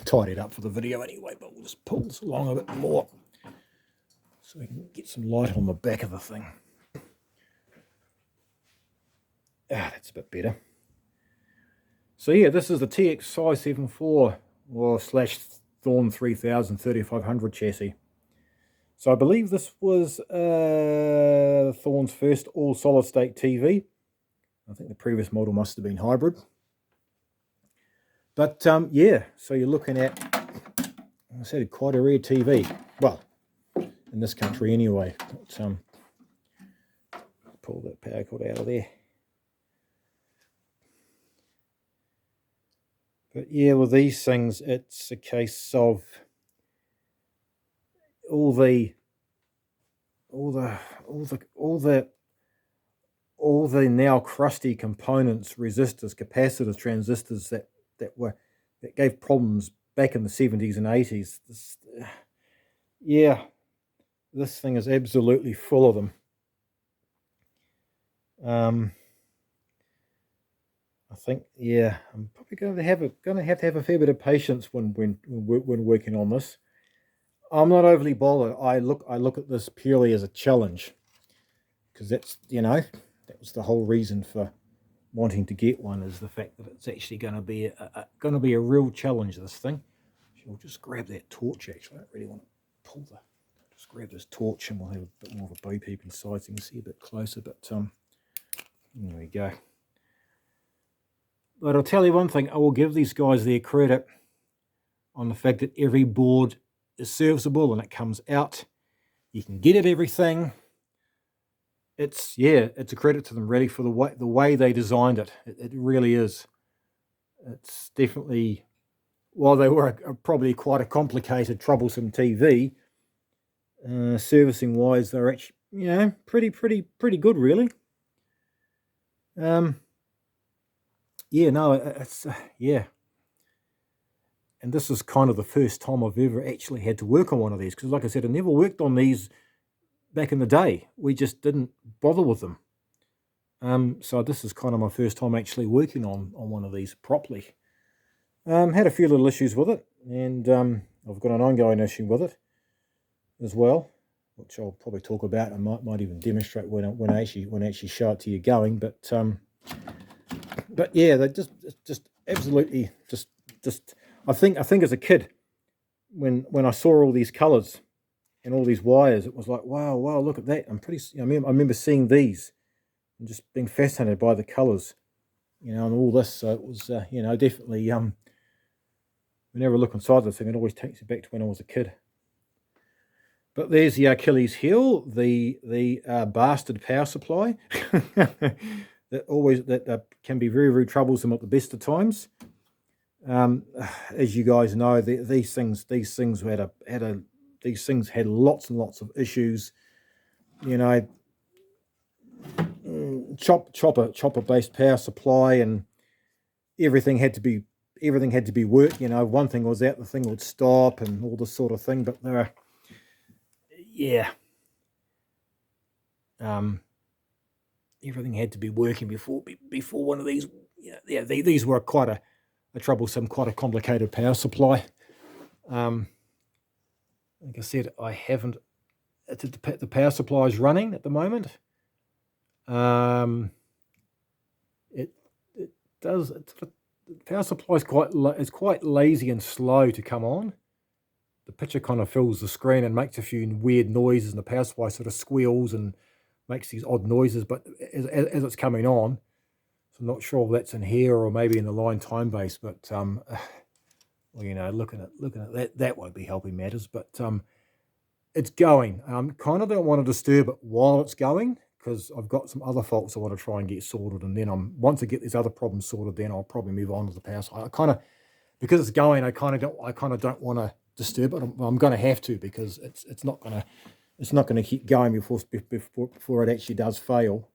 A: tidy it up for the video anyway. But we'll just pull this along a bit more so we can get some light on the back of the thing. That's a bit better. So yeah, this is the TX574 or slash Thorn 3000 3500 chassis. So I believe this was Thorn's first all solid state TV. I think the previous model must have been hybrid. But yeah, so you're looking at, I said, quite a rare TV. Well, in this country anyway. But, pull that power cord out of there. But yeah, with these things, it's a case of all the now crusty components, resistors, capacitors, transistors that gave problems back in the 70s and 80s. This thing is absolutely full of them. I think, yeah, I'm probably going to have to have a fair bit of patience when working on this. I'm not overly bothered. I look at this purely as a challenge, because that's, you know, that was the whole reason for wanting to get one, is the fact that it's actually going to be a real challenge, this thing. I'll just grab that torch. Actually, I don't really want to pull the. Just grab this torch and we'll have a bit more of a bo peep inside so you can see a bit closer. But there we go. But I'll tell you one thing, I will give these guys their credit on the fact that every board is serviceable and it comes out. You can get at everything. It's a credit to them really for the way they designed it. It really is. It's definitely, while they were probably quite a complicated, troublesome TV, servicing wise, they're actually, you know, pretty good really. And this is kind of the first time I've ever actually had to work on one of these, because like I said, I never worked on these back in the day. We just didn't bother with them. So this is kind of my first time actually working on one of these properly. Had a few little issues with it, and I've got an ongoing issue with it as well, which I'll probably talk about. I might even demonstrate when I actually show it to you going. But yeah, they just absolutely just I think as a kid, when I saw all these colors and all these wires, it was like, wow, look at that. I remember seeing these and just being fascinated by the colors, you know, and all this. So it was, you know, definitely, whenever I look inside this thing, it always takes me back to when I was a kid. But there's the Achilles heel, the bastard power supply that can be very troublesome at the best of times. As you guys know, these things had lots and lots of issues. You know, chopper based power supply, and everything had to be worked. You know, one thing was out, the thing would stop, and all this sort of thing. But there are, everything had to be working before one of these. These were quite a troublesome, quite a complicated power supply. Like I said, I haven't. The power supply is running at the moment. It does. The power supply is quite lazy and slow to come on. The picture kind of fills the screen and makes a few weird noises, and the power supply sort of squeals and makes these odd noises. But as it's coming on, so I'm not sure if that's in here or maybe in the line time base. But well, you know, looking at that won't be helping matters. But it's going. Kind of don't want to disturb it while it's going, because I've got some other faults I want to try and get sorted, and then once I get these other problems sorted, then I'll probably move on to the power supply. Because it's going, I kind of don't want to disturb it. I'm going to have to, because it's not going to keep going before it actually does fail.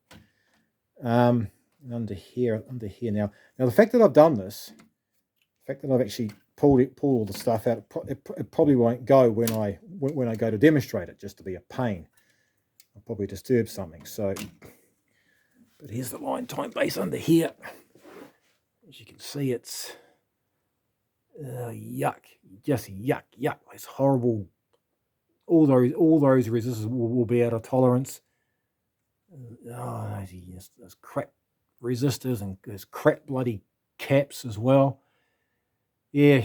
A: Under here now. The fact that I've done this, the fact that I've actually pulled all the stuff out, it probably won't go when I go to demonstrate it, just to be a pain. I'll probably disturb something. So, but here's the line time base under here. As you can see, it's yuck, just yuck. It's horrible. All those resistors will be out of tolerance. There's crap resistors and there's crap bloody caps as well. Yeah,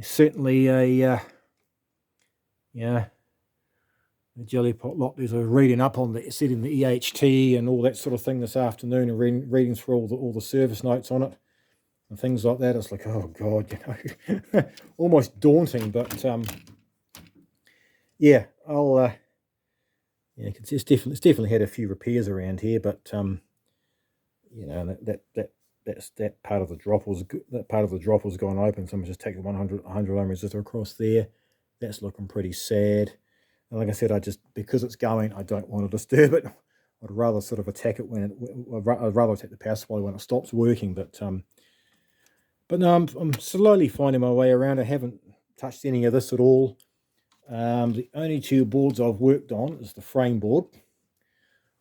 A: certainly a the jelly pot lot. There's a reading up on the setting the EHT and all that sort of thing this afternoon, and reading through all the service notes on it and things like that. It's like, oh god, almost daunting. But yeah, I'll it's definitely had a few repairs around here, but that part of the dropper's gone open. Someone just taken 100 ohm resistor across there. That's looking pretty sad. And like I said, because it's going, I don't want to disturb it. I'd rather sort of attack it I'd rather attack the power supply when it stops working. But no, I'm slowly finding my way around. I haven't touched any of this at all. The only two boards I've worked on is the frame board.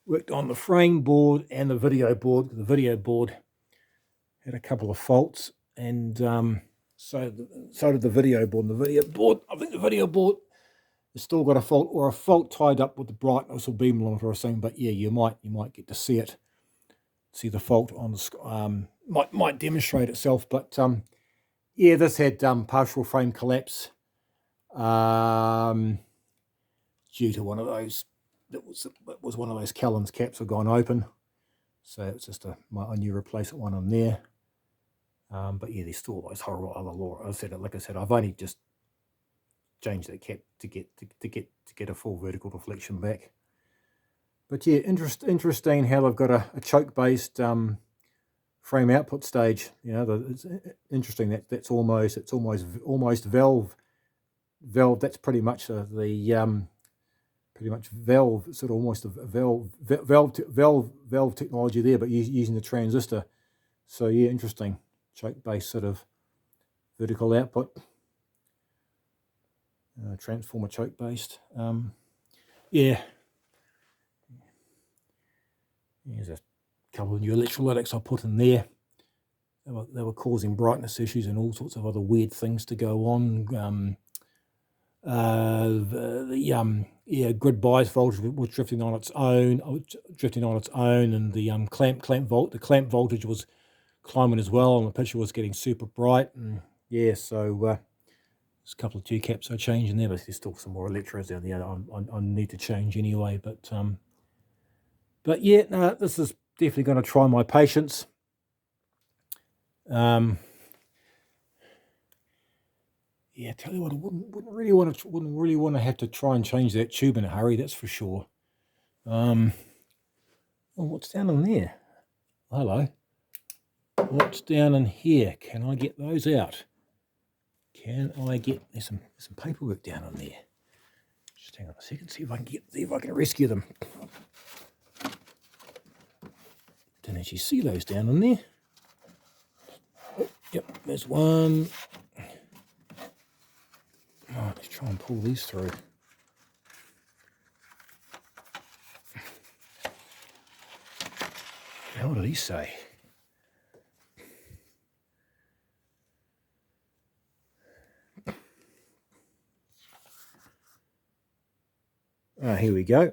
A: Worked on the frame board and the video board. The video board had a couple of faults, and so did the video board. And the video board, I think the video board has still got a fault, or a fault tied up with the brightness or beam limiter or something. But yeah, you might get to see the fault on the might demonstrate itself. But yeah, this had partial frame collapse due to one of those. It was one of those Callan's caps had gone open, so it's just a new replacement one on there. But yeah, there's still those horrible other law. Like I said, I've only just changed that cap to get a full vertical deflection back. But yeah, interesting how they've got a choke based frame output stage. It's interesting that's almost valve. That's pretty much valve, sort of almost a valve technology there, but using the transistor. So yeah, interesting. Choke based sort of vertical output. Transformer choke based. Yeah. Here's a couple of new electrolytics I put in there. They were causing brightness issues and all sorts of other weird things to go on. Grid bias voltage was drifting on its own, and the clamp voltage was climbing as well, and the picture was getting super bright. And yeah, so there's a couple of two caps I changed in there, but there's still some more electrodes down there I need to change anyway. But yeah, no, this is definitely going to try my patience. Yeah, tell you what, I wouldn't really want to have to try and change that tube in a hurry. That's for sure. Oh, what's down in there? Hello. What's down in here? Can I get those out? There's some paperwork down in there. Just hang on a second, see if I can rescue them. Didn't actually see those down in there. Oh, yep, there's one. Oh, let's try and pull these through. Now, what did he say? Here we go.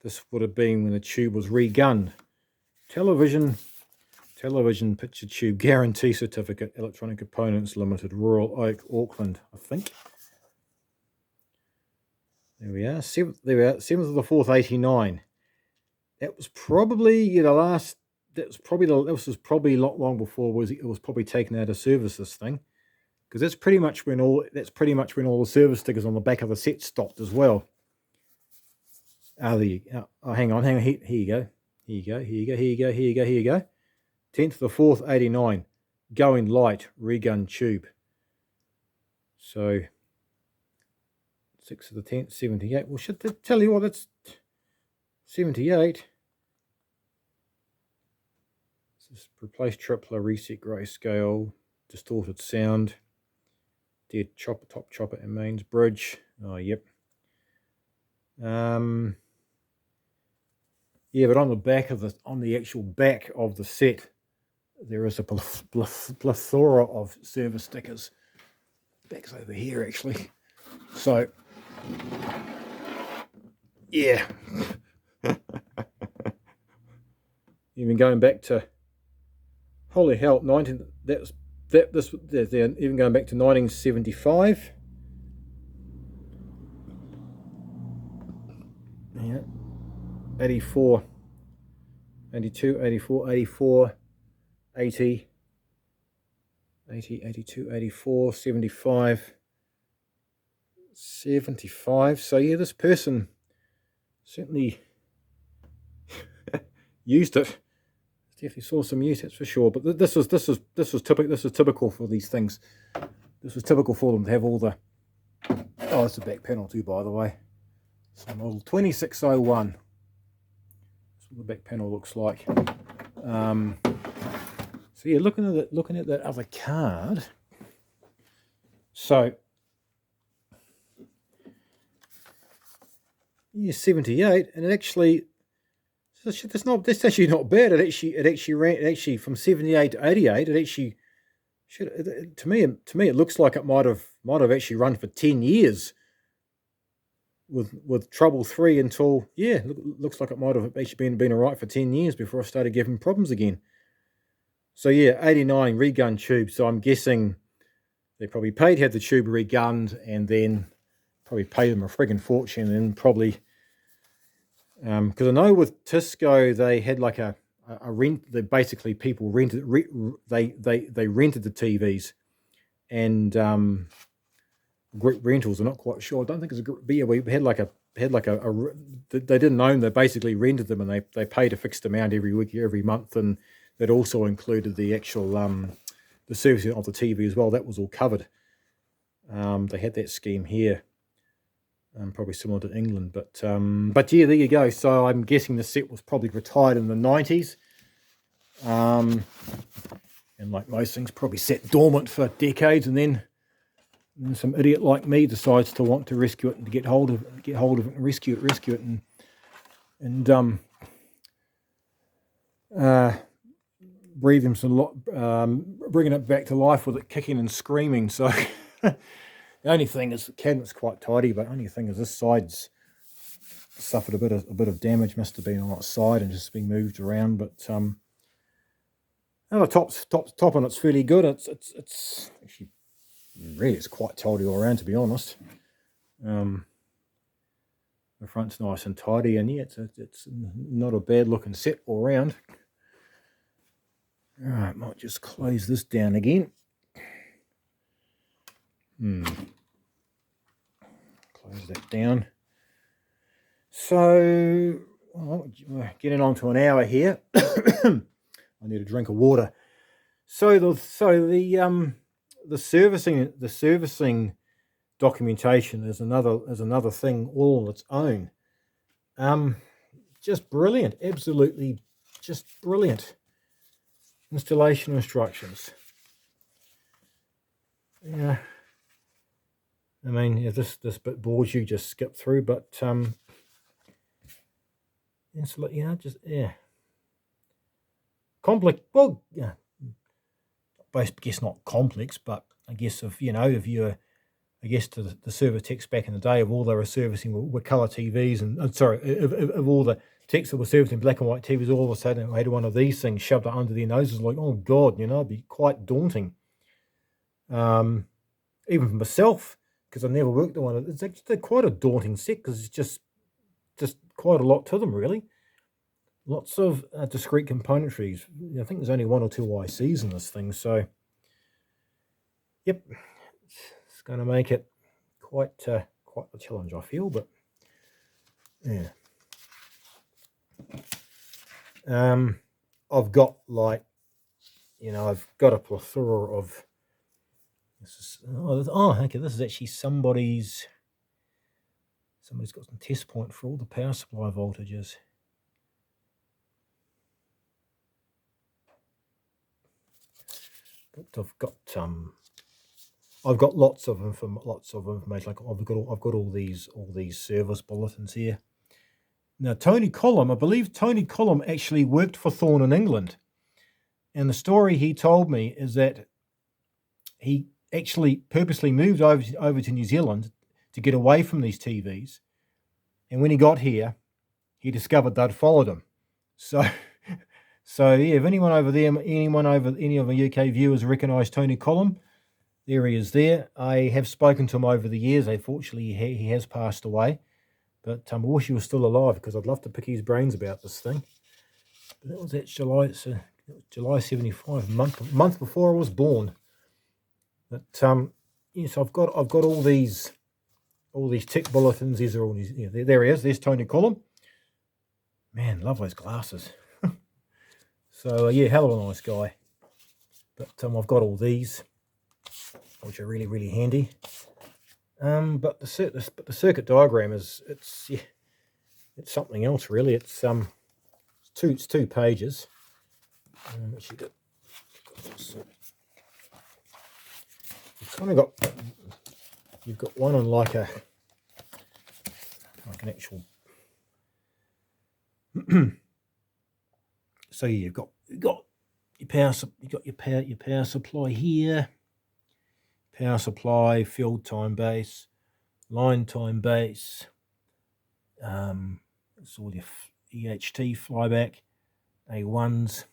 A: This would have been when the tube was regunned. Television picture tube guarantee certificate, Electronic Components Limited, Royal Oak, Auckland, I think. There we are. 7th of the 4th, 89. That was probably this was probably a lot long before it was probably taken out of service, this thing. Because that's pretty much when all the service stickers on the back of the set stopped as well. There you go. Oh, hang on. Here you go. Here you go. 10th of the 4th, 89. Going light, regun tube. So 6th of the 10th, 78. Well, should tell you what, that's 78. This is replace tripler, reset grayscale, distorted sound, dead top chopper and mains bridge. Oh, yep. Yeah, but on the actual back of the set, there is a plethora of service stickers. Back's over here actually. So yeah. Even going back to, holy hell, even going back to 1975. Yeah, 84, 82, 84, 84, 80, 80, 82, 84, 75, 75. So yeah, this person certainly used it. Definitely saw some use, that's for sure. But this was typical for these things. This was typical for them to have all the. Oh, it's a back panel too, by the way. So model 2601. That's what the back panel looks like. So yeah, looking at that other card. So yeah, 78, and it actually. That's actually not bad. It actually from 78 to 88. It actually to me it looks like it might have actually run for 10 years with trouble 3 until looks like it might have actually been alright for 10 years before I started giving problems again. So yeah, 89 regun tube. So I'm guessing they probably paid to have the tube regunned, and then probably paid them a friggin' fortune, and then probably. Because I know with Tisco they had like a rent. They basically people rented they rented the TVs, and group rentals. I'm not quite sure. I don't think it's a group. But yeah, we had like a they didn't own. They basically rented them, and they paid a fixed amount every week, every month, and that also included the actual the servicing of the TV as well. That was all covered. They had that scheme here. Probably similar to England, but yeah, there you go. So I'm guessing the set was probably retired in the 90s, and like most things, probably sat dormant for decades, and then some idiot like me decides to want to rescue it and to get hold of it and rescue it, and breathe him some lot, bringing it back to life with it kicking and screaming. So. The only thing is the cabinet's quite tidy, but only thing is this side's suffered a bit of damage. Must have been on that side and just being moved around. But the top on it's fairly good. It's actually really it's quite tidy all around, to be honest. The front's nice and tidy, and yeah, it's not a bad looking set all around. All right, might just close this down again. Close that down. So we're getting on to an hour here. I need a drink of water. So the servicing documentation is another thing all on its own. Just brilliant, absolutely just brilliant. Installation instructions. Yeah. I mean, yeah, this bit bores you, just skip through, but just complex. Well, yeah, I guess not complex, but I guess if you're, I guess to the service techs back in the day, of all they were servicing were colour TVs, and of all the techs that were servicing black and white TVs, all of a sudden I had one of these things shoved under their noses, like, oh God, it'd be quite daunting. Even for myself, because I never worked on one. It's actually quite a daunting set, because it's just quite a lot to them, really. Lots of discrete componentries. I think there's only 1 or 2 ICs in this thing, so yep, it's going to make it quite a challenge, I feel. But yeah, I've got I've got a plethora of. Okay, this is actually somebody's got some test point for all the power supply voltages. But I've got lots of information. Like I've got all these service bulletins here. Now, Tony Cullum, I believe Tony Cullum actually worked for Thorne in England. And the story he told me is that he actually purposely moved over to New Zealand to get away from these TVs. And when he got here, he discovered they'd followed him. So, yeah, if anyone over there, any of the UK viewers recognise Tony Cullum, there he is there. I have spoken to him over the years. Unfortunately, he has passed away. But I wish he was still alive, because I'd love to pick his brains about this thing. But that was at July, so July 75, month before I was born. But yes, I've got all these tick bulletins. These are all these. Yeah, there he is. There's Tony Cullum. Man, love those glasses. So yeah, hell of a nice guy. But I've got all these, which are really, really handy. But the circuit diagram is it's something else really. It's two pages. You've got one on like an actual. So yeah, you've got your power supply here. Power supply, field time base, line time base. It's all your EHT flyback, A1s.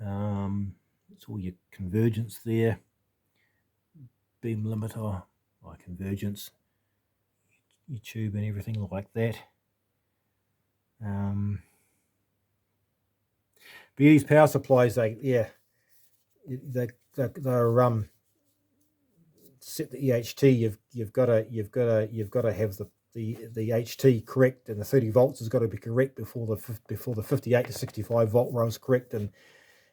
A: It's all your convergence there. Beam limiter, like convergence, your tube and everything like that. But these power supplies, they're set the EHT. You've got to have the HT correct, and the 30 volts has got to be correct before the 58 to 65 volt row is correct. And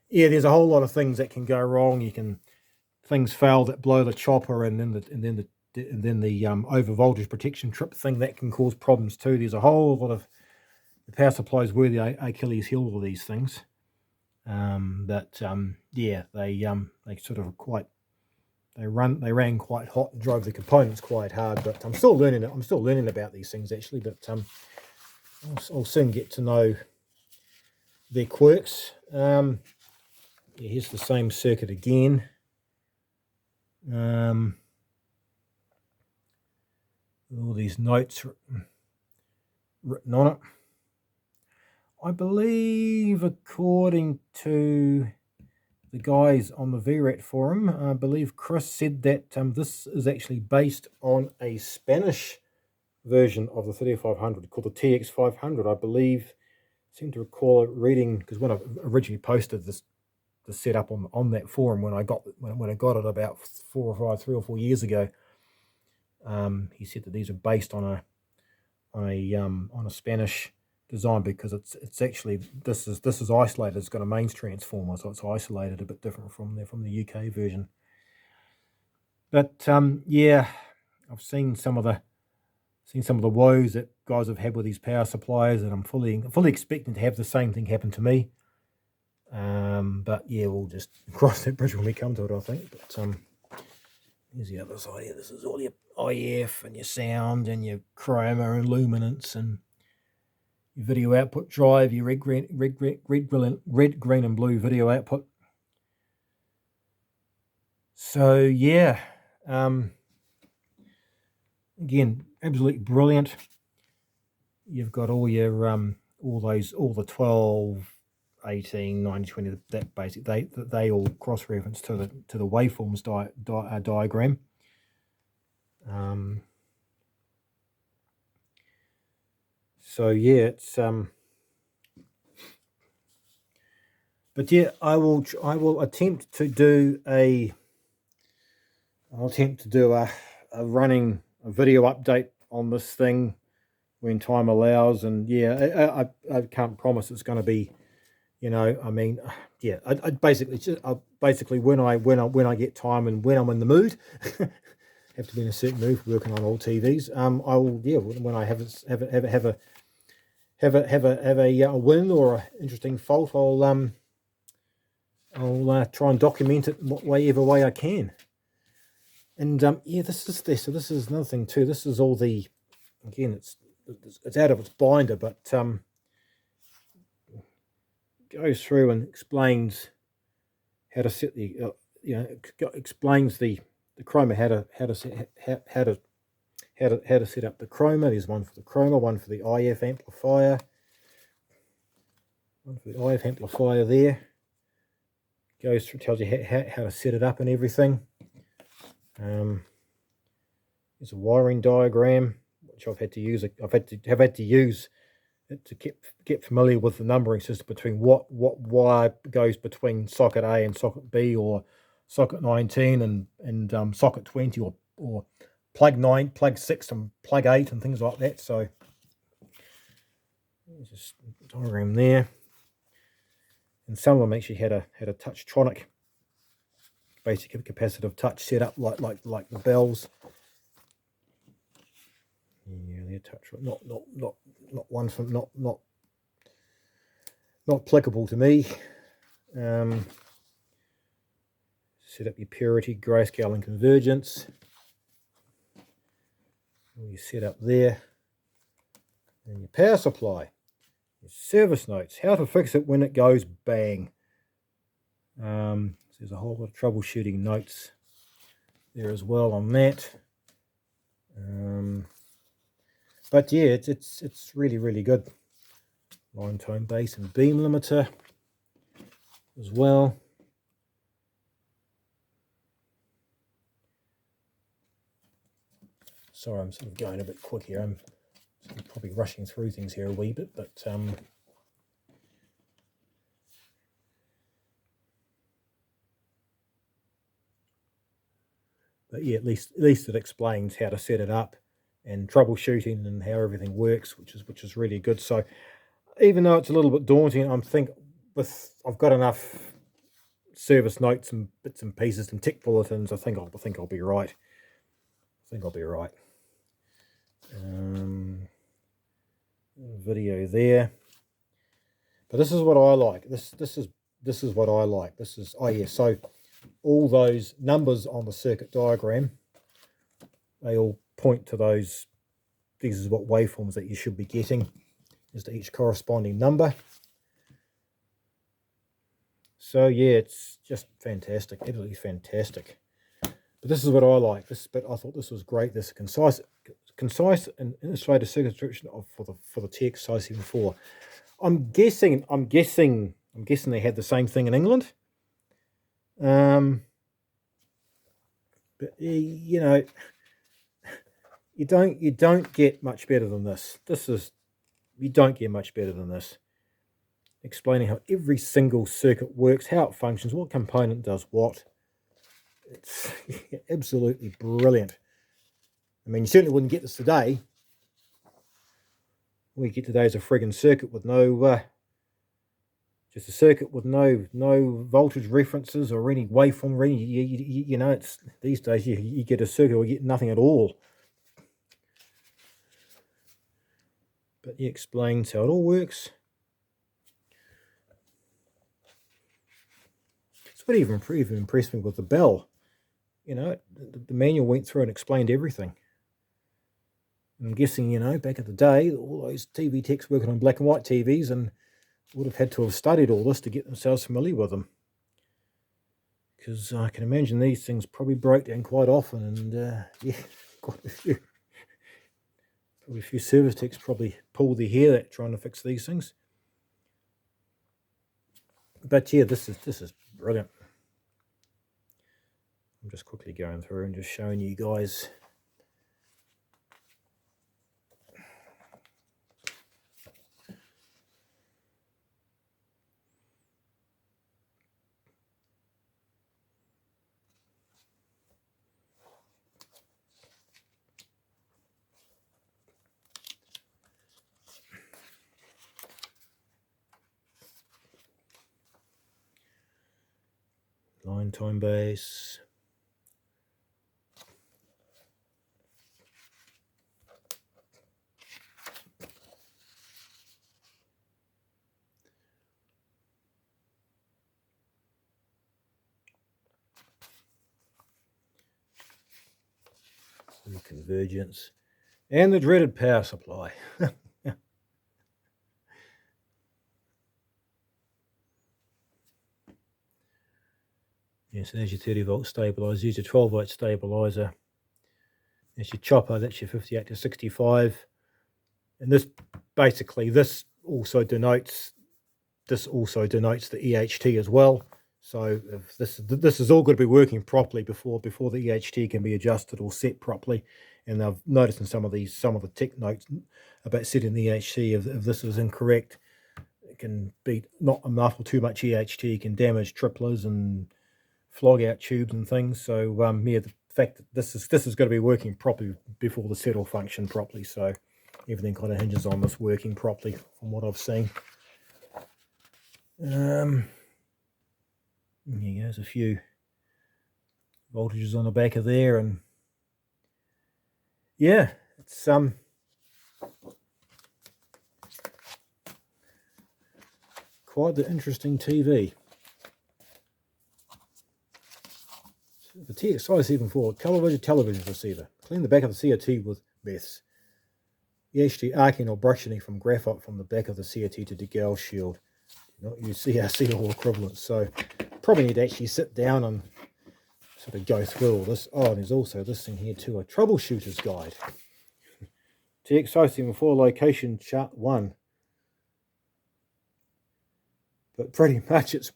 A: yeah, there's a whole lot of things that can go wrong. Things fail that blow the chopper, and then the over voltage protection trip thing that can cause problems too. There's a whole lot of the power supplies were the Achilles heel of these things. Yeah, they sort of they ran quite hot and drove the components quite hard. But I'm still learning about these things actually. But I'll soon get to know their quirks. Yeah, here's the same circuit again. All these notes written on it. I believe, according to the guys on the VRAT forum, I believe Chris said that this is actually based on a Spanish version of the 3500 called the TX500. I believe, seem to recall it reading, because when I originally posted the setup on that forum, when I got it about 3 or 4 years ago, he said that these are based on a Spanish design, because it's actually this is isolated. It's got a mains transformer, so it's isolated a bit different from the UK version. But yeah, I've seen some of the woes that guys have had with these power supplies, and I'm fully expecting to have the same thing happen to me. But yeah, we'll just cross that bridge when we come to it, I think. But here's the other side here. This is all your IF and your sound and your chroma and luminance and your video output drive, your red, green, and blue video output. So yeah, again, absolutely brilliant. You've got all your all the 12, 18, 90, 20, that basic, they all cross-reference to the waveforms diagram. So yeah, it's but yeah, I will attempt to do a running video update on this thing when time allows. And yeah, I can't promise it's going to be, I mean, yeah, I basically when I get time and when I'm in the mood, have to be in a certain mood for working on all TVs. I will, yeah, when I have a win or an interesting fault, I'll try and document it whatever way I can. And yeah, this is another thing too. This is all the, again, it's it's out of its binder, but goes through and explains how to set the explains the chroma, how to set up the chroma. There's one for the chroma, one for the IF amplifier, there. Goes through, tells you how to set it up and everything. There's a wiring diagram which I've had to use. I've had to use it to get familiar with the numbering system between what wire goes between socket A and socket B, or socket 19 and socket 20, or plug 9, plug 6 and plug 8 and things like that. So there's just a diagram there. And some of them actually had a touchtronic, basic capacitive touch set up like the bells. Yeah, they're touch, not one from not applicable to me. Set up your purity, grayscale, and convergence. All your setup there, and your power supply. Service notes, how to fix it when it goes bang. So there's a whole lot of troubleshooting notes there as well on that. But yeah, it's really good. Line tone base and beam limiter as well. Sorry, I'm sort of going a bit quick here. I'm probably rushing through things here a wee bit, but yeah, at least it explains how to set it up and troubleshooting and how everything works, which is really good. So even though it's a little bit daunting, I've got enough service notes and bits and pieces and tick bulletins. I think I'll be right. Video there, but this is what I like. This is what I like. Oh yeah, so all those numbers on the circuit diagram, they all point to those. These is what waveforms that you should be getting, as to each corresponding number. So yeah, it's just fantastic, absolutely fantastic. But this is what I like. But I thought this was great. This concise and illustrated circuit description for the TX574. I'm guessing they had the same thing in England. But you know, you don't get much better than this. You don't get much better than this. Explaining how every single circuit works, how it functions, what component does what. It's absolutely brilliant. I mean, you certainly wouldn't get this today. What you get today is a friggin' circuit with no, just a circuit with no voltage references or any waveform. You know, it's these days you get a circuit or you get nothing at all. But he explains how it all works. It's what even impressed me with the bell. You know, the manual went through and explained everything. I'm guessing, you know, back in the day, all those TV techs working on black and white TVs and would have had to have studied all this to get themselves familiar with them. Because I can imagine these things probably broke down quite often, and yeah, quite a few. Probably a few service techs probably pulled their hair out trying to fix these things. But yeah, this is brilliant. I'm just quickly going through and just showing you guys. Line time base. Convergence. And the dreaded power supply. Yes, there's your 30 volt stabilizer. Use your 12 volt stabilizer. There's your chopper. That's your 58 to 65. And this basically, this also denotes the EHT as well. So if this is all going to be working properly before the EHT can be adjusted or set properly. And I've noticed in some of the tech notes about setting the EHT, if this is incorrect, it can be not enough or too much EHT can damage triplers and flog out tubes and things. So yeah, the fact that this is going to be working properly before the set will function properly. So everything kind of hinges on this working properly from what I've seen. Yeah, there's a few voltages on the back of there, and yeah, it's quite the interesting TV. The TX574 color television receiver. Clean the back of the CRT with meths. EHT arcing or brushing from graphite from the back of the CRT to degauss shield. Not use CRC or equivalent. So probably need to actually sit down and sort of go through all this. Oh, and there's also this thing here too, a troubleshooter's guide. TX574 location chart 1. But pretty much it's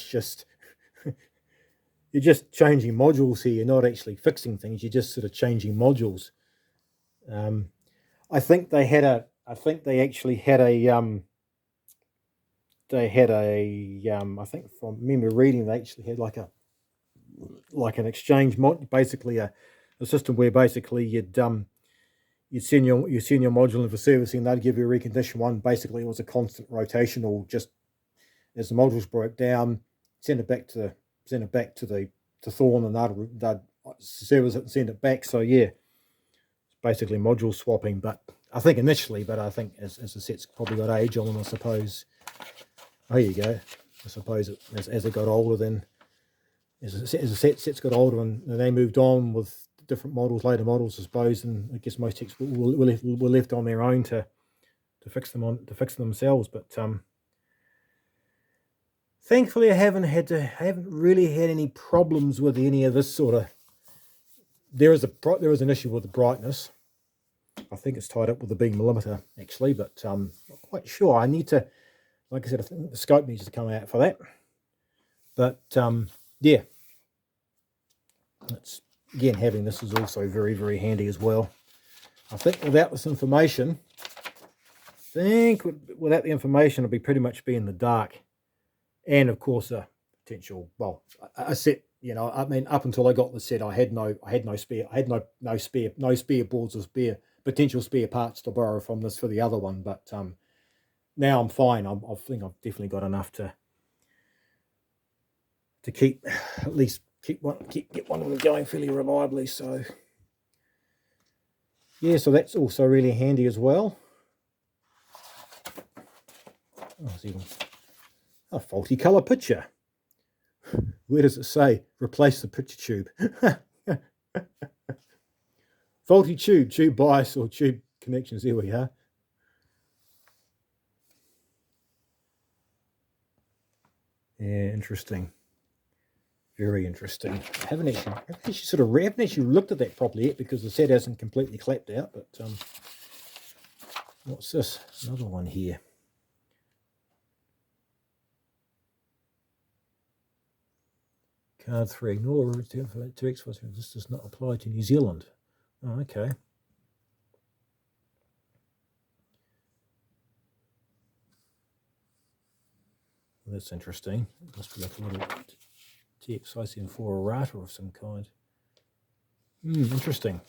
A: just you're just changing modules here. You're not actually fixing things. You're just sort of changing modules. I think they had a. I think from memory reading, they actually had like an exchange mod, basically a system where basically you'd send your module in for servicing. They'd give you a recondition one. Basically, it was a constant rotational. Just as the modules broke down, send it back to Thorne, and they'd service it and send it back. So yeah, it's basically module swapping. But I think initially, as the set's probably got age on them, I suppose. Oh, there you go. I suppose as it got older, then as the set's got older, and they moved on with different models, later models, I suppose, and I guess most techs were left on their own to fix them themselves. But thankfully, I haven't really had any problems with any of this sort of. There is an issue with the brightness. I think it's tied up with the beam limiter actually, but not quite sure. I need to, like I said, I think the scope needs to come out for that. But yeah, it's again, having this is also very, very handy as well. I think without this information, it'll be pretty much be in the dark. And of course, a potential, well, a set, you know, I mean, up until I got the set, I had no spare boards or potential spare parts to borrow from this for the other one. But now I'm fine. I think I've definitely got enough to keep at least get one of them going fairly reliably. So yeah, so that's also really handy as well. Oh, it's even a faulty color picture. Where does it say replace the picture tube? Faulty tube bias or tube connections. There we are. Yeah, interesting. Very interesting. I haven't actually looked at that properly yet because the set hasn't completely clapped out. But what's this? Another one here. Card 3. Ignore 2X5. This does not apply to New Zealand. Oh, okay. Well, that's interesting. It must be like a little TX574 errata of some kind. Interesting.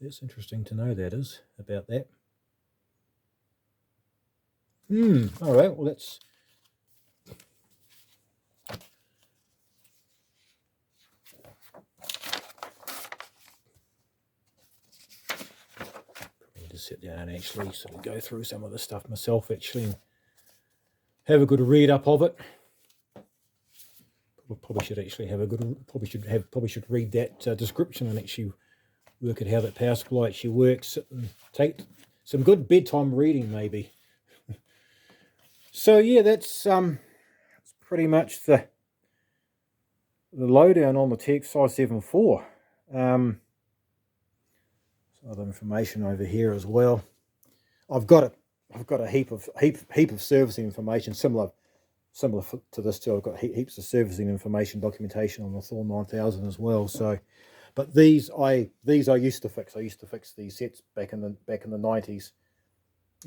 A: That's interesting to know, that is, about that. All right, well, that's... Probably need to sit down and actually sort of go through some of the stuff myself, actually, and have a good read up of it. Probably should actually have a good. Probably should read that description and actually work out how that power supply actually works, and take some good bedtime reading maybe. So yeah, that's pretty much the lowdown on the TX574. Some other information over here as well. I've got a heap of servicing information similar to this too. I've got heaps of servicing information, documentation on the Thorn 9000 as well. So, but these I used to fix. I used to fix these sets back in the 90s,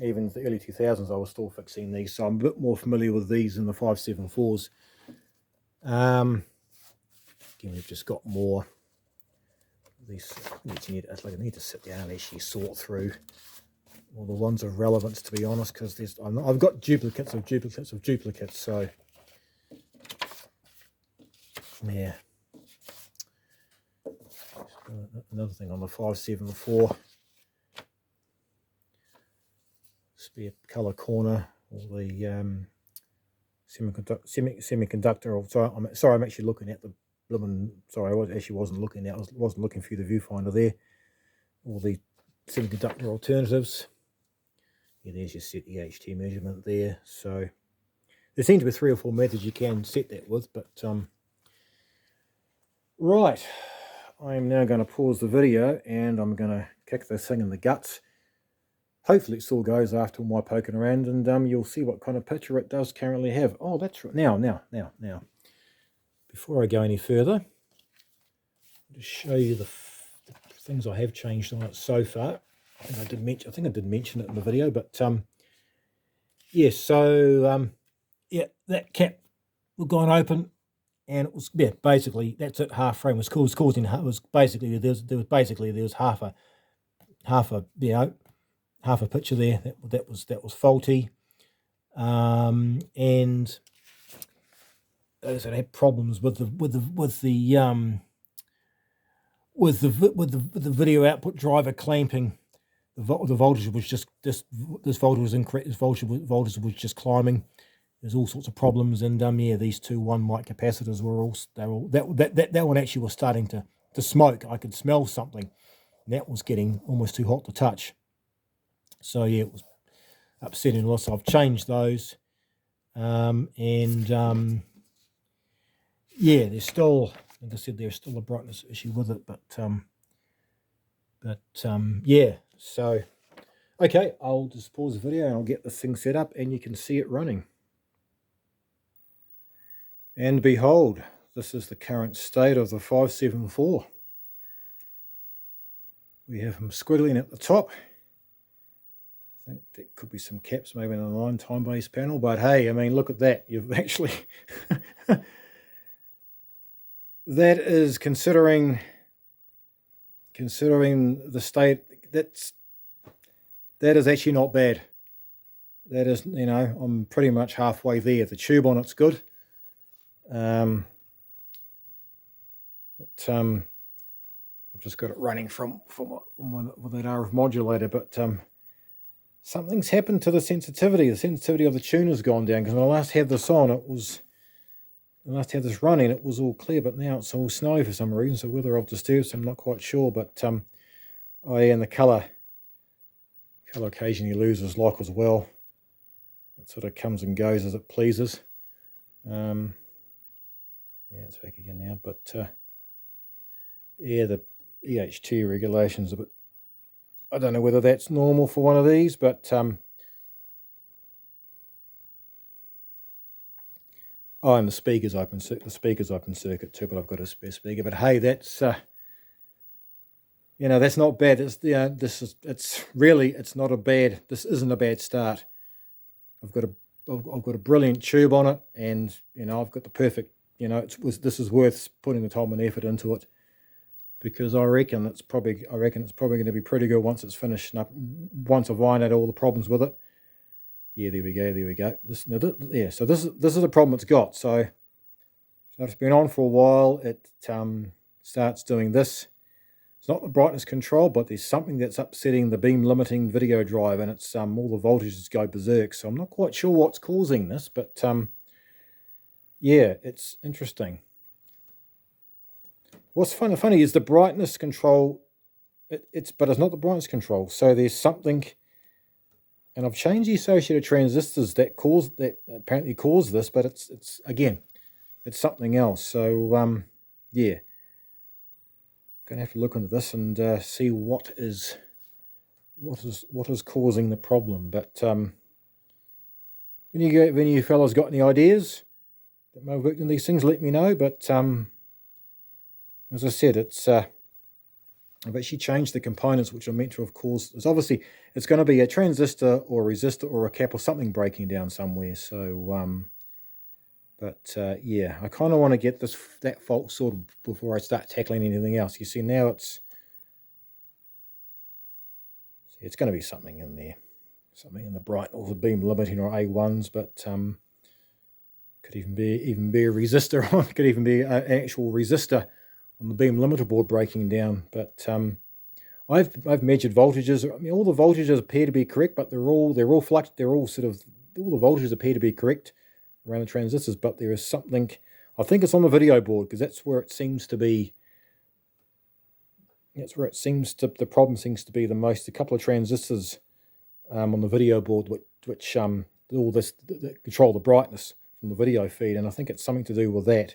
A: even the early 2000s. I was still fixing these, so I'm a bit more familiar with these than the 574s. Again, we've just got more. These I need to sit down and actually sort through all the ones of relevance, to be honest, because I've got duplicates of duplicates of duplicates. So yeah, another thing on the 574, spare color corner, or the semiconductor. Sorry, I'm actually looking at the blooming. Sorry, I wasn't looking at. I wasn't looking through the viewfinder there. All the semiconductor alternatives. Yeah, there's your set EHT measurement there. So there seem to be 3 or 4 methods you can set that with, but right. I'm now going to pause the video and I'm going to kick this thing in the guts. Hopefully it still goes after all my poking around, and you'll see what kind of picture it does currently have. Oh, that's right. Now. Before I go any further, I'll just show you the things I have changed on it so far. I think I did mention it in the video, but yeah. So yeah, that cap was gone open, and it was basically that's it. Half frame was causing. It was basically there was half a picture there that was faulty, and those that had problems with the video output driver clamping. The voltage was just this voltage was incorrect. This voltage was just climbing. There's all sorts of problems, and yeah, these two 1 micro capacitors were that one actually was starting to smoke. I could smell something. That was getting almost too hot to touch. So yeah, it was upsetting a lot. So I've changed those, and yeah, there's still, like I said, there's still a brightness issue with it, but yeah. So okay, I'll just pause the video and I'll get this thing set up, and you can see it running. And behold, this is the current state of the 574. We have them squiggling at the top. I think there could be some caps maybe in the line time-based panel, but hey, I mean, look at that. You've actually that is considering the state. That is actually not bad. That is, you know, I'm pretty much halfway there. The tube on it's good, but I've just got it running from with that RF modulator. But something's happened to the sensitivity. The sensitivity of the tuner's gone down, because when I last had this on, when I last had this running, it was all clear, but now it's all snowy for some reason. So whether I've disturbed, I'm not quite sure. But and the colour occasionally loses lock as well. It sort of comes and goes as it pleases. Yeah, it's back again now. But yeah, the EHT regulations a bit. I don't know whether that's normal for one of these, but oh, and the speaker's open circuit too. But I've got a spare speaker. But hey, that's you know, that's not bad. It's it's not a bad. This isn't a bad start. I've got a brilliant tube on it, and you know, I've got the perfect. You know, this is worth putting the time and effort into it, because I reckon it's probably going to be pretty good once it's finished up. Once I've ironed out all the problems with it. Yeah, there we go. Yeah, so this is the problem it's got. So it's been on for a while. It starts doing this. It's not the brightness control, but there's something that's upsetting the beam limiting video drive, and it's all the voltages go berserk. So I'm not quite sure what's causing this, but yeah, it's interesting. What's funny is the brightness control but it's not the brightness control. So there's something, and I've changed the associated transistors that apparently cause this, but it's again, it's something else. So yeah, gonna have to look into this and see what is causing the problem. But when you fellas got any ideas that may have worked in these things, let me know. But as I said, I've actually changed the components which are meant to have caused this. Obviously, it's going to be a transistor or a resistor or a cap or something breaking down somewhere. So, yeah, I kind of want to get that fault sorted before I start tackling anything else. You see, now it's going to be something in there, something in the bright or the beam limiting or A1s, but could even be a resistor. Could even be an actual resistor on the beam limiter board breaking down. But I've measured voltages. I mean, all the voltages appear to be correct, but all the voltages appear to be correct around the transistors. But there is something. I think it's on the video board, because that's where it seems to be. That's where the problem seems to be the most. A couple of transistors on the video board which all this that control the brightness from the video feed, and I think it's something to do with that.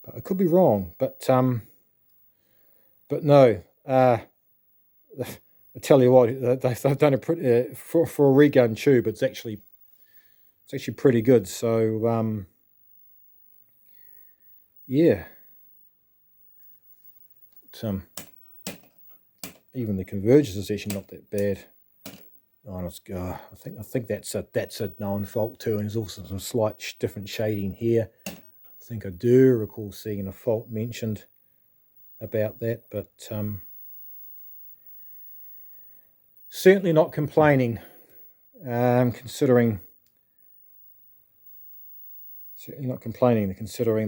A: But I could be wrong. But no. I tell you what, they've done a for a regun tube. It's actually pretty good. So yeah. Even the convergence is actually not that bad. Oh, I think that's a known fault too, and there's also some slight different shading here. I think I do recall seeing a fault mentioned about that, but certainly not complaining. Considering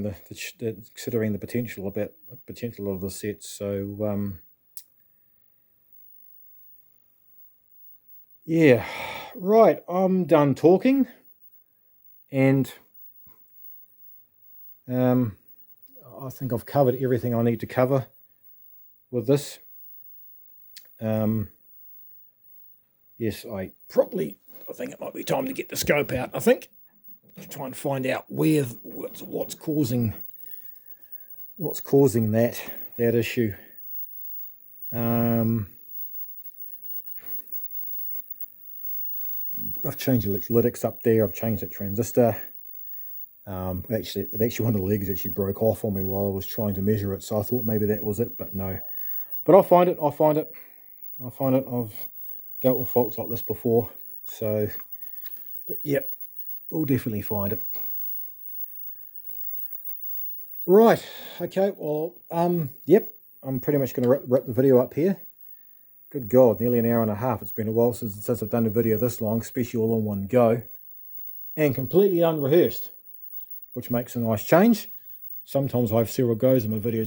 A: the potential of the set. So yeah, right. I'm done talking, and I think I've covered everything I need to cover with this. Yes, I think it might be time to get the scope out. I think to try and find out what's causing that issue. I've changed the electrolytics up there. I've changed that transistor. Actually, one of the legs actually broke off on me while I was trying to measure it, so I thought maybe that was it, but no. But I'll find it. I've dealt with faults like this before, so. But yep, we'll definitely find it. Right. Okay. Well, yep. I'm pretty much going to wrap the video up here. Good God, nearly an hour and a half. It's been a while since I've done a video this long, especially all in one go, and completely unrehearsed, which makes a nice change. Sometimes I have several goes in my videos